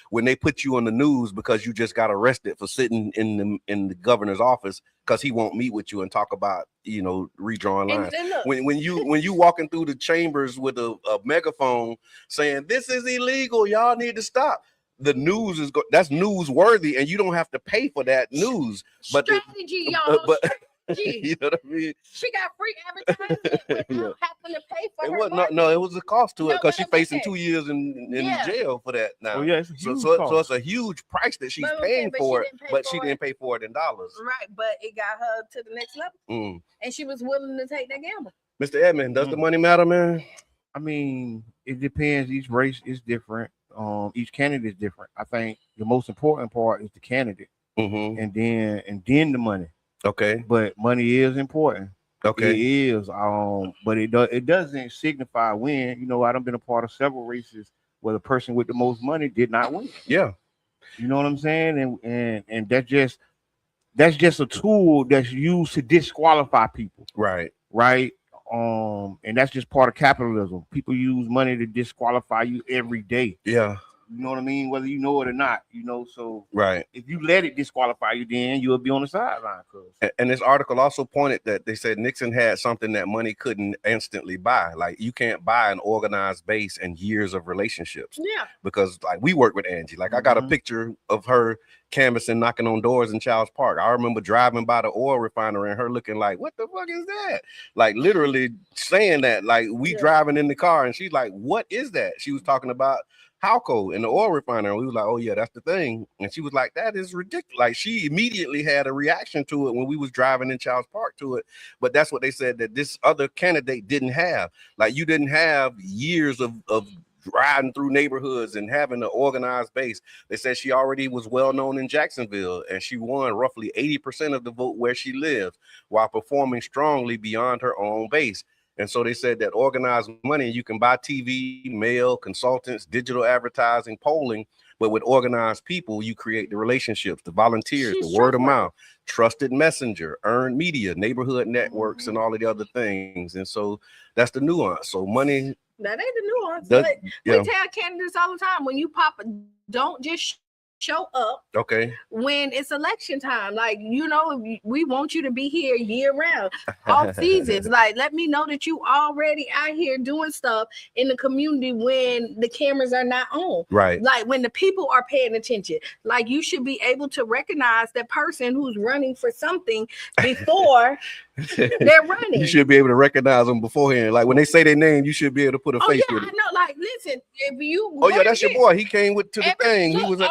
when they put you on the news because you just got arrested for sitting in the governor's office because he won't meet with you and talk about redrawing lines. When you walking through the chambers with a megaphone saying this is illegal, y'all need to stop. The news that's newsworthy, and you don't have to pay for that news. But strategy, y'all. You know what I mean? She got free advertising without having to pay for her money. No, it was a cost to it because she's facing 2 years in jail for that now. So it's a huge price that she's paying for it, but she didn't pay for it in dollars. Right, but it got her to the next level. And she was willing to take that gamble. Mr. Edmond, does the money matter, man? I mean, it depends. Each race is different. Each candidate is different. I think the most important part is the candidate, and then the money. Okay, but money is important. Okay, it is. But it doesn't signify win. I done been a part of several races where the person with the most money did not win. Yeah, you know what I'm saying, and that's just a tool that's used to disqualify people. Right. And that's just part of capitalism. People use money to disqualify you every day. Yeah. You know what I mean? Whether you know it or not, so right. If you let it disqualify you, then you'll be on the sideline. And this article also pointed that they said Nixon had something that money couldn't instantly buy. Like you can't buy an organized base and years of relationships. Yeah. Because like we work with Angie. Like I got a picture of her canvassing, knocking on doors in Childs Park. I remember driving by the oil refinery and her looking like, what the fuck is that? Like literally saying that, like we driving in the car and she's like, what is that? She was talking about Halco in the oil refinery. We was like, oh yeah, that's the thing. And she was like, that is ridiculous. Like she immediately had a reaction to it when we was driving in Childs Park to it. But that's what they said that this other candidate didn't have. Like you didn't have years of riding through neighborhoods and having an organized base. They said she already was well known in Jacksonville and she won roughly 80% of the vote where she lives while performing strongly beyond her own base. And so they said that organized money, you can buy TV, mail, consultants, digital advertising, polling, but with organized people, you create the relationships, the volunteers, the word of mouth, trusted messenger, earned media, neighborhood networks, and all of the other things. And so that's the nuance. So money. That ain't the nuance. But we tell candidates all the time, when you pop, don't just show up when it's election time. Like, we want you to be here year round, all seasons. Like, let me know that you already out here doing stuff in the community when the cameras are not on. Right. Like when the people are paying attention. Like you should be able to recognize that person who's running for something before they're running. You should be able to recognize them beforehand. Like when they say their name, you should be able to put a face with it. I know. Like, listen, if you that's your boy. He came to the thing. He was at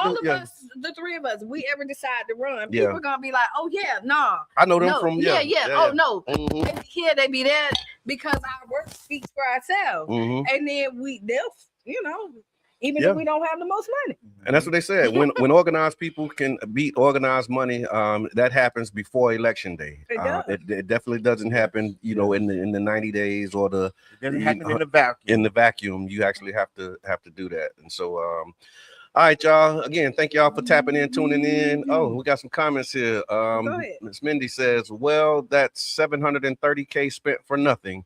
the three of us, we ever decide to run, people are gonna be like, oh yeah, nah. I know them from oh no. Mm-hmm. Here they be there because our work speaks for ourselves. Mm-hmm. And then they'll, even if we don't have the most money. And that's what they said. When organized people can beat organized money, that happens before election day. It definitely doesn't happen, in the 90 days or it doesn't happen in the vacuum. In the vacuum, you actually have to do that. And so all right, y'all. Again, thank y'all for tapping in, tuning in. Oh, we got some comments here. Miss Mindy says, well, that's $730K spent for nothing.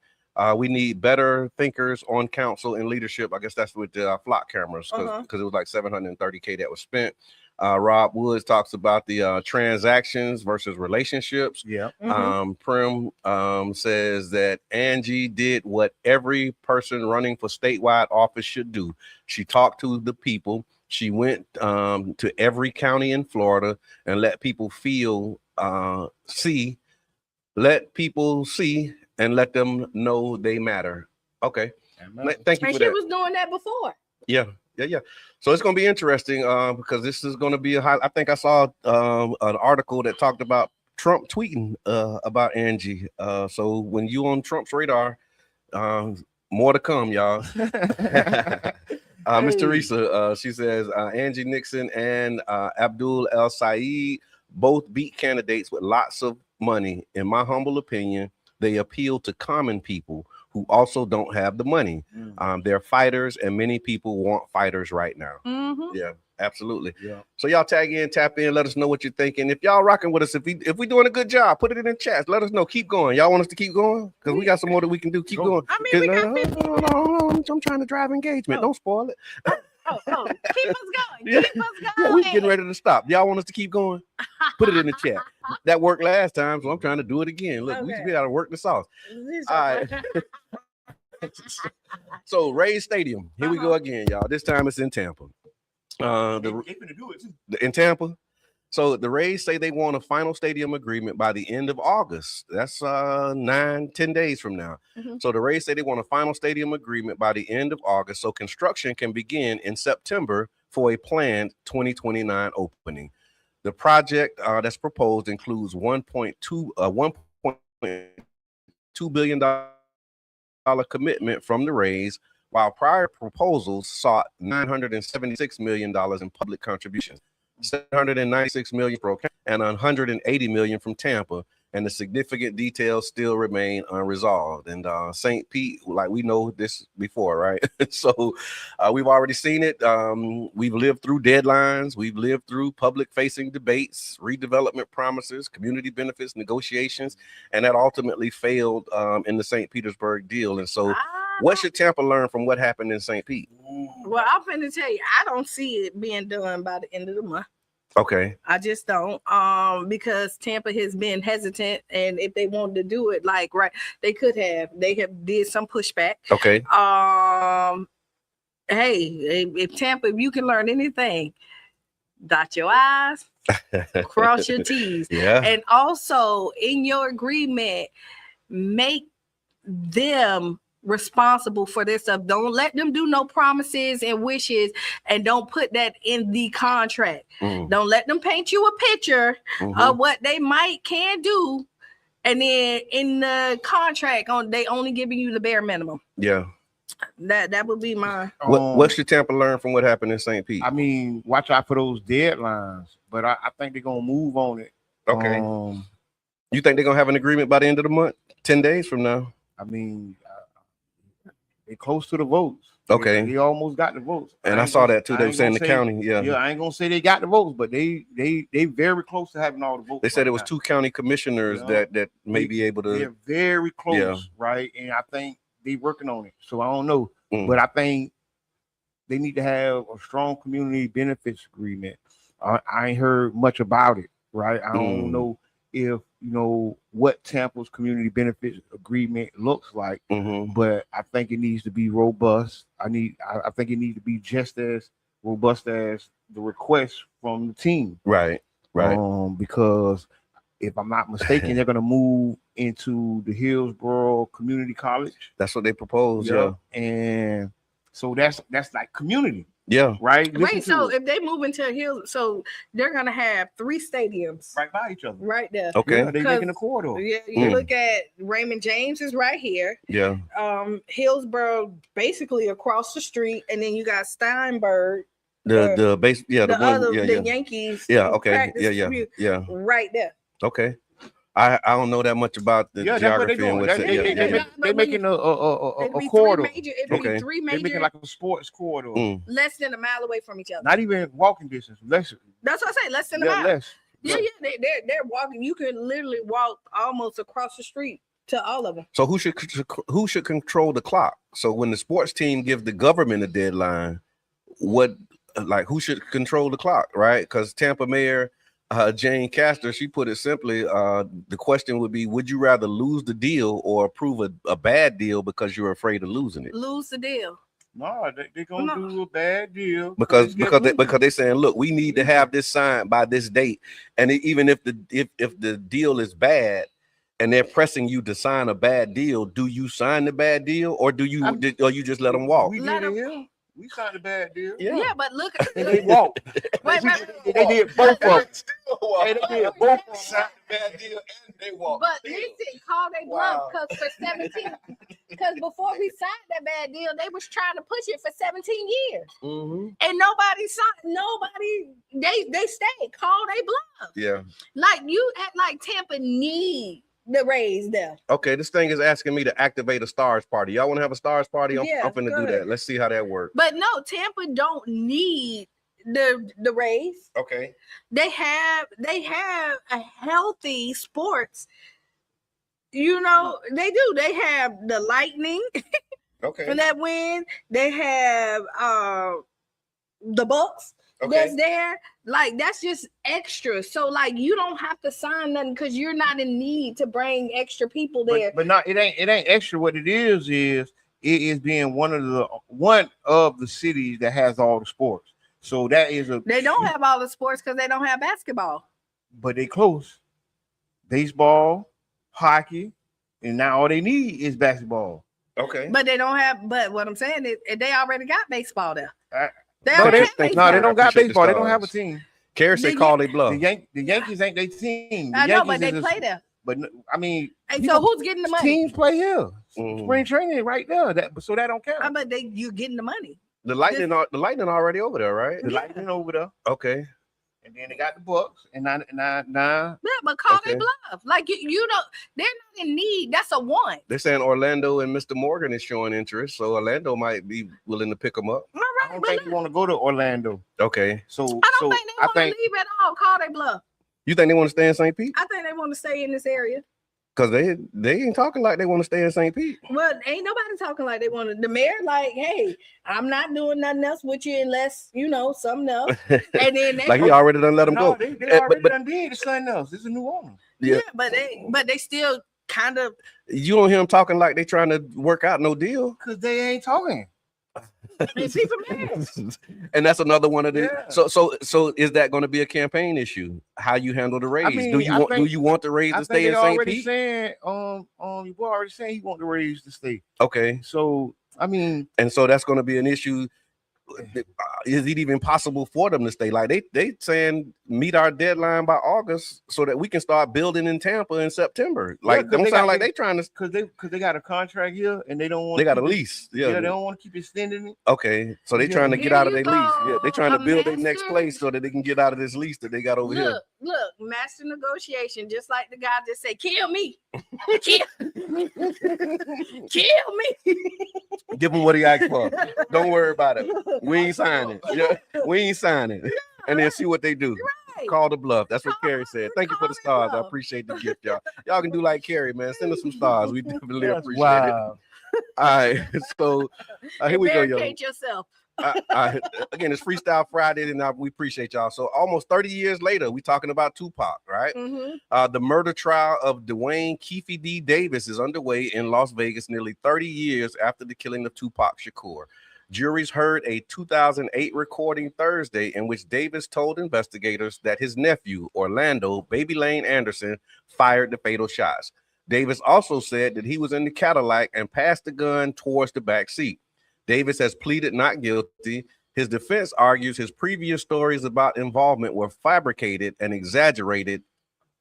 We need better thinkers on council and leadership. I guess that's with the flock cameras because it was like $730K that was spent. Rob Woods talks about the transactions versus relationships. Yeah. Prim says that Angie did what every person running for statewide office should do. She talked to the people. She went to every county in Florida and let people see and let them know they matter. Okay. Thank you for that. She was doing that before. Yeah. So it's going to be interesting because this is going to be I think I saw an article that talked about Trump tweeting about Angie. So when you on Trump's radar, more to come, y'all. Miss Teresa, she says Angie Nixon and Abdul El Sayed both beat candidates with lots of money. In my humble opinion, they appeal to common people who also don't have the money. They're fighters, and many people want fighters right now. Mm-hmm. Yeah, absolutely. Yeah. So y'all tap in, let us know what you're thinking. If y'all rocking with us, if we doing a good job, put it in the chat. Let us know. Keep going. Y'all want us to keep going? Because we got some more that we can do. Keep going. I mean, I'm trying to drive engagement. Don't spoil it. Keep us going. Keep us going. Yeah, we're getting ready to stop. Y'all want us to keep going? Put it in the chat. That worked last time, so I'm trying to do it again. Look, we got to work the sauce. All right. So Rays Stadium. Here we go again, y'all. This time it's in Tampa. In Tampa. So the Rays say they want a final stadium agreement by the end of August. That's 9-10 days from now. Mm-hmm. So the Rays say they want a final stadium agreement by the end of August, so construction can begin in September for a planned 2029 opening. The project that's proposed includes $1.2 billion commitment from the Rays, while prior proposals sought $976 million in public contributions. $796 million and $180 million from Tampa. and the significant details still remain unresolved. And St. Pete, like we know this before, right? So we've already seen it. We've lived through deadlines. We've lived through public-facing debates, redevelopment promises, community benefits negotiations, and that ultimately failed in the St. Petersburg deal. And so what should Tampa learn from what happened in St. Pete? Well, I'm going to tell you, I don't see it being done by the end of the month. Okay. I just don't, because Tampa has been hesitant, and if they wanted to do it, like, right, they have did some pushback. Okay. Hey, if Tampa, if you can learn anything, dot your I's, cross your T's. Yeah. And also in your agreement, make them responsible for this stuff. Don't let them do no promises and wishes, and don't put that in the contract. Don't let them paint you a picture of what they can do, and then in the contract they only giving you the bare minimum. Yeah, that would be my what should Tampa learn from what happened in St. Pete? I mean, watch out for those deadlines, but I think they're gonna move on it. Okay. You think they're gonna have an agreement by the end of the month, 10 days from now? I mean, they're close to the votes. Okay. They almost got the votes. And I saw that too. They were saying the county. Yeah, I ain't gonna say they got the votes, but they very close to having all the votes. They said it was 2 county commissioners that may be able to. They're very close, right? And I think they working on it. So I don't know, but I think they need to have a strong community benefits agreement. I ain't heard much about it, right? I don't know if what Tampa's community benefits agreement looks like, but I think it needs to be robust. I think it needs to be just as robust as the request from the team. Right. Because if I'm not mistaken, they're gonna move into the Hillsborough Community College. That's what they proposed. Yeah. And so that's like community. Yeah. Right. Wait, so if they move into a hill, so they're gonna have 3 stadiums right by each other, right there. Okay. Yeah, they're making a corridor. Yeah, you look at Raymond James is right here. Yeah. Hillsborough basically across the street, and then you got Steinberg. The Yankees. Yeah. Okay. Yeah. Right there. Okay. I don't know that much about the geography and what's they're making a corridor. It'd be 3 major. They're making like a sports corridor. Less than a mile away from each other. Not even walking distance. Less. That's what I say. Less than a mile. Less. Yeah. They're walking. You can literally walk almost across the street to all of them. So who should control the clock? So when the sports team gives the government a deadline, who should control the clock, right? Because Tampa Mayor Jane Castor, she put it simply, the question would be, would you rather lose the deal or approve a bad deal because you're afraid of losing it? Lose the deal. No, they're gonna do a bad deal because they're saying, look, we need to have this signed by this date, and even if the deal is bad and they're pressing you to sign a bad deal, do you sign the bad deal or you just let them walk? We signed a bad deal. Yeah, but look, they walked. Wait. They did both of them. They did both of them. Signed a bad deal and they walked. But listen, call they bluff because for 17, because before we signed that bad deal, they was trying to push it for 17 years, and nobody signed. They stayed. Call they bluff. Yeah, like you act like Tampa need the Rays there. Okay, this thing is asking me to activate a stars party. Y'all want to have a stars party? I'm finna do that. Let's see how that works. But no, Tampa don't need the Rays. Okay. They have a healthy sports. They do. They have the Lightning. Okay. For that win, they have the Bucks. Okay. That's there. Like, that's just extra. So, like, you don't have to sign nothing because you're not in need to bring extra people there. But not it ain't extra. What it is it is being one of the cities that has all the sports. So that is they don't have all the sports because they don't have basketball. But they close. Baseball, hockey, and now all they need is basketball. Okay. But they don't have. But what I'm saying is, they already got baseball there. They don't got baseball. They don't have a team. Kara said call they bluff. The Yankees ain't their team. I know, but they play there. But I mean, so who's getting the money? Teams play here. Spring training right there. So that don't count. But you're getting the money. The Lightning already over there, right? The Lightning over there. Okay. And then they got the Bucks, and now. Yeah, but call they bluff. Like you don't. They're not in need. That's a one. They're saying Orlando and Mr. Morgan is showing interest, so Orlando might be willing to pick them up. All right, I don't think you want to go to Orlando. Okay. So I don't think they want to leave at all. Call they bluff. You think they want to stay in St. Pete? I think they want to stay in this area. Because they ain't talking like they want to stay in St. Pete. Well, ain't nobody talking like they want to. The mayor, like, hey, I'm not doing nothing else with you unless, something else. And then like he already done let them go. They already done did something else. This is a new owner. Yeah, but they still kind of. You don't hear them talking like they trying to work out no deal. Because they ain't talking. And that's another one of the so is that going to be a campaign issue? How you handle the raise? Do you want the raise to stay in St. Pete? You were already saying you want the raise to stay. Okay. So and so that's going to be an issue. Is it even possible for them to stay? Like they saying meet our deadline by August so that we can start building in Tampa in September. Like don't sound like they trying to because they got a contract here and they don't want. They got a lease. Yeah, they don't want to keep extending it. Okay, so they trying to get out of their lease. Yeah, they trying to build their next place so that they can get out of this lease that they got over here. Look, master negotiation, just like the guy that say, "Kill me, kill me." Give him what he asked for. Don't worry about it. We ain't signing. Yeah, we ain't signing. And then see what they do. Right. Call the bluff. That's what Carrie said. Thank you for the stars. I appreciate the gift, y'all. Y'all can do like Carrie, man. Send us some stars. We definitely appreciate it. All right. So here we go, yo. Yourself. Again, it's Freestyle Friday, and we appreciate y'all. So almost 30 years later, we talking about Tupac, right? Mm-hmm. The murder trial of Dwayne Keefe D. Davis is underway in Las Vegas nearly 30 years after the killing of Tupac Shakur. Juries heard a 2008 recording Thursday in which Davis told investigators that his nephew, Orlando Baby Lane Anderson, fired the fatal shots. Davis also said that he was in the Cadillac and passed the gun towards the back seat. Davis has pleaded not guilty. His defense argues his previous stories about involvement were fabricated and exaggerated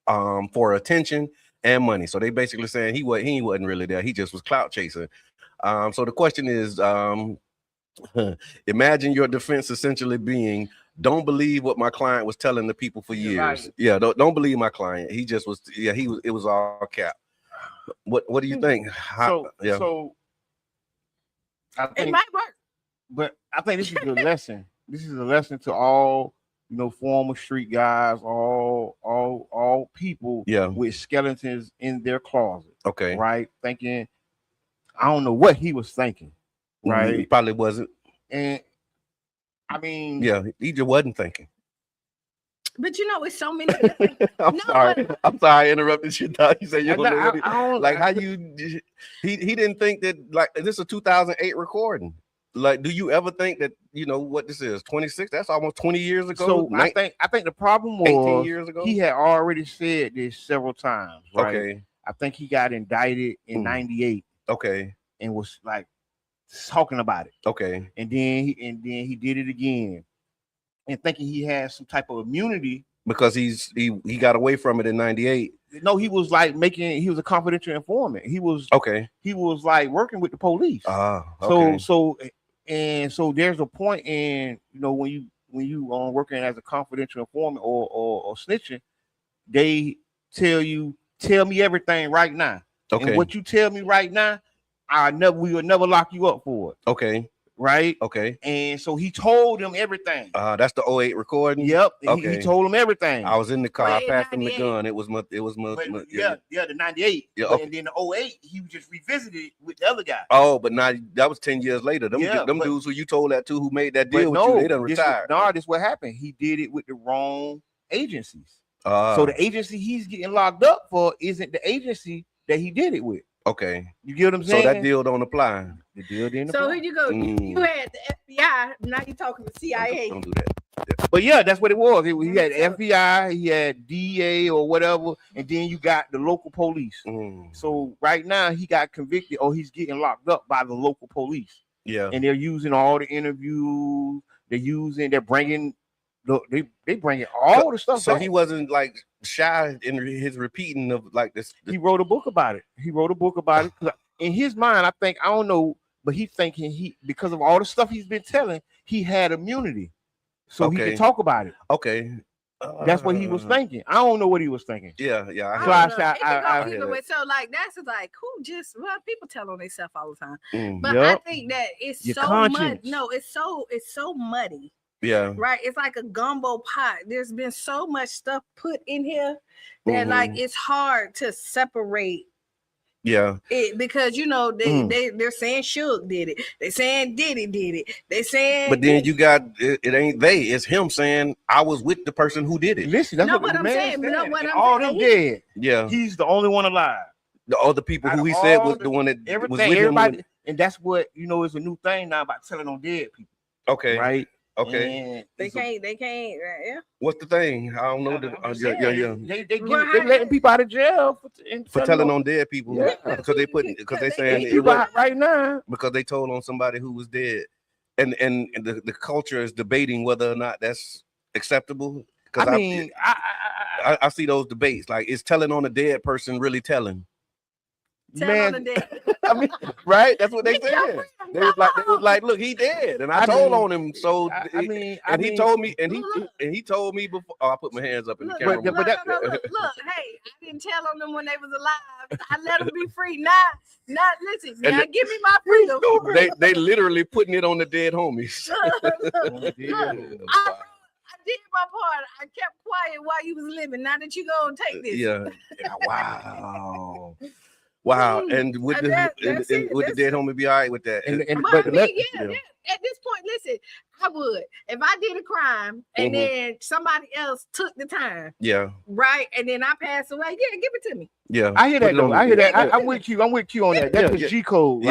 for attention and money. So they basically saying he wasn't really there. He just was clout chasing. So the question is, imagine your defense essentially being, don't believe what my client was telling the people for years. Right. Yeah, don't believe my client. He just was. Yeah, it was all cap. What do you think? So I think it might work, but I think this is a lesson. This is a lesson to all former street guys, all people with skeletons in their closet. Okay, right? Thinking, I don't know what he was thinking. Right, he probably wasn't. And I mean, he just wasn't thinking. But it's so many different. I'm sorry, I interrupted you. You said you don't know like how you. He didn't think that like this is a 2008 recording. Like, do you ever think that what this is? 26. That's almost 20 years ago. So I think the problem was 18 years ago. He had already said this several times. Right? Okay. I think he got indicted in '98. Okay. And was like talking about it. Okay. And then he did it again. And thinking he had some type of immunity because he got away from it in '98. No, he was like he was a confidential informant. He was like working with the police. Okay. So there's a point in when you working as a confidential informant or snitching, they tell me everything right now. Okay. And what you tell me right now, we will never lock you up for it. Okay. Right. Okay. And so he told them everything. That's the 08 recording. Yep. Okay. He told them everything. I was in the car. I passed him the gun. It was my the 98. Yeah. Okay. And then the 08, he just revisited it with the other guy. Oh, but now that was 10 years later. Them dudes who you told that to, who made that deal with you, they done retired. This what happened. He did it with the wrong agencies. So the agency he's getting locked up for isn't the agency that he did it with. Okay. You get what I'm saying? So that deal don't apply. The deal didn't apply. So here you go. You had the FBI. Now you're talking to CIA. Don't do that. But yeah, that's what it was. He had FBI, he had DA or whatever, and then you got the local police. So right now he got convicted or he's getting locked up by the local police. Yeah. And they're using all the interviews. They're bringing they bring all the stuff. So back. He wasn't like shy in his repeating of like this. He wrote a book about it. In his mind, I think, I don't know, but he's thinking because of all the stuff he's been telling, he had immunity. So he can talk about it. Okay. That's what he was thinking. I don't know what he was thinking. Yeah. So like that's like who just people tell on themselves all the time. But I think that it's your so muddy. No, it's so muddy. Yeah. Right. It's like a gumbo pot. There's been so much stuff put in here that like it's hard to separate. Yeah. It because they're saying Suge did it. They saying Diddy did it. They saying. But then you got it ain't they. It's him saying I was with the person who did it. Listen, that's what I'm saying. All them dead. Yeah. He's the only one alive. The other people who he said was the one that was with everybody, him. And that's what it's a new thing now about telling on dead people. Okay. Right. Okay. They can't. Yeah. What's the thing? I don't know. They letting people out of jail for telling on dead people because they saying it right now because they told on somebody who was dead, and the culture is debating whether or not that's acceptable. Because I see those debates like is telling on a dead person really telling? Man, I mean, right? That's what they said. They was like, look, he dead, and I told on him. So he told me, and he told me before. Oh, I put my hands up in the camera. Look, hey, I didn't tell on them when they was alive. I let them be free. Not listen. Now give me my freedom. They literally putting it on the dead homies. I did my part. I kept quiet while you was living. Now that you gonna take this. Yeah. Wow. And would the dead homie be all right with that? At this point, listen, I would. If I did a crime and then somebody else took the time. Yeah. Right. And then I passed away. Yeah, give it to me. Yeah. I hear that though. I hear that. I'm with you on that. That's a G code.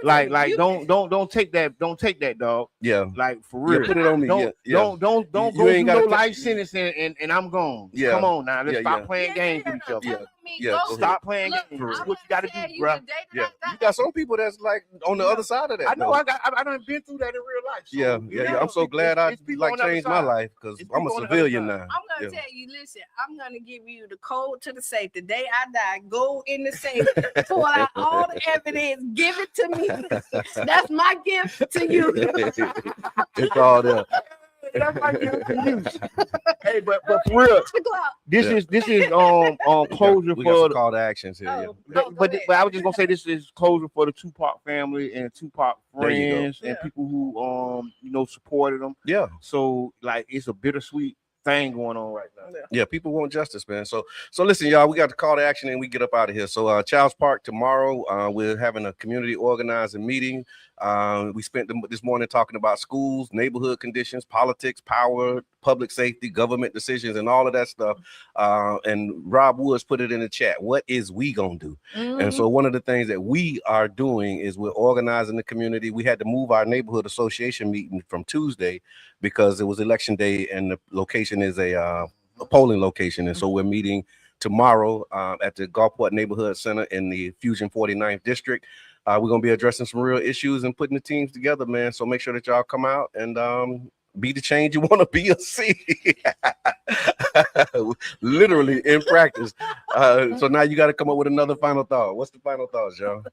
Like don't take that. Don't take that, dog. Yeah. Like for real. Put it on me. Don't go through no life sentence and I'm gone. Yeah. Come on now. Let's stop playing games with each other. Yeah. Stop playing games. What you gotta do, bro. Yeah. You got some people that's like on the other side of that. I know. I done been through that in real life. So, yeah. I'm so glad I changed my life because I'm a civilian now. I'm gonna tell you, listen, I'm gonna give you the code to the safe. The day I die, go in the safe, pull out all the evidence, give it to me. That's my gift to you. It's all there. That's my gift to you. Hey, but for real, this is closure for call to actions here. But I was just gonna say this is closure for the Tupac family and Tupac friends and people who supported them. Yeah. So like it's a bittersweet thing going on right now. Yeah, people want justice, man. So listen, y'all, we got the call to action and we get up out of here. So Child's Park tomorrow, we're having a community organizing meeting. We spent this morning talking about schools, neighborhood conditions, politics, power, public safety, government decisions, and all of that stuff. And Rob Woods put it in the chat. What is we gonna do? And so one of the things that we are doing is we're organizing the community. We had to move our neighborhood association meeting from Tuesday because it was election day and the location is a polling location. And so we're meeting tomorrow at the Gulfport Neighborhood Center in the Fusion 49th District. We're going to be addressing some real issues and putting the teams together, man. So make sure that y'all come out and be the change you want to be or see. Literally in practice. So now you got to come up with another final thought. What's the final thoughts, y'all?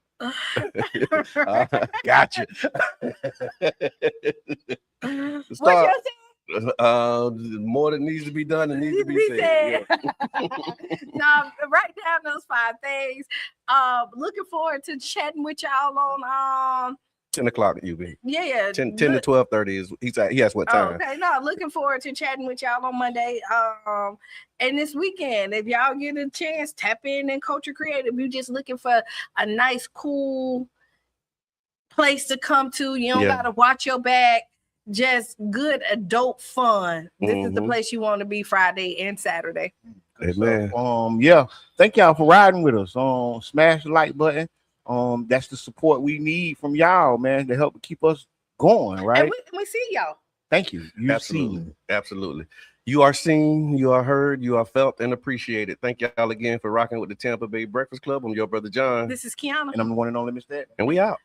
Gotcha. Start. More that needs to be done and needs to be said. Now, write down those 5 things. Looking forward to chatting with y'all on 10 o'clock, UB. Yeah. 10 to 12:30 is he has what time? Okay, no, looking forward to chatting with y'all on Monday. And this weekend, if y'all get a chance, tap in Culture Creative. You're just looking for a nice, cool place to come to. You don't gotta watch your back. Just good adult fun. This is the place you want to be Friday and Saturday. Amen. So, thank y'all for riding with us. Smash the like button. That's the support we need from y'all, man, to help keep us going, right? And we see y'all. Thank you. Absolutely. You are seen, you are heard, you are felt and appreciated. Thank y'all again for rocking with the Tampa Bay Breakfast Club. I'm your brother John. This is Qiana. And I'm the one and only Mr. Ed. And we out.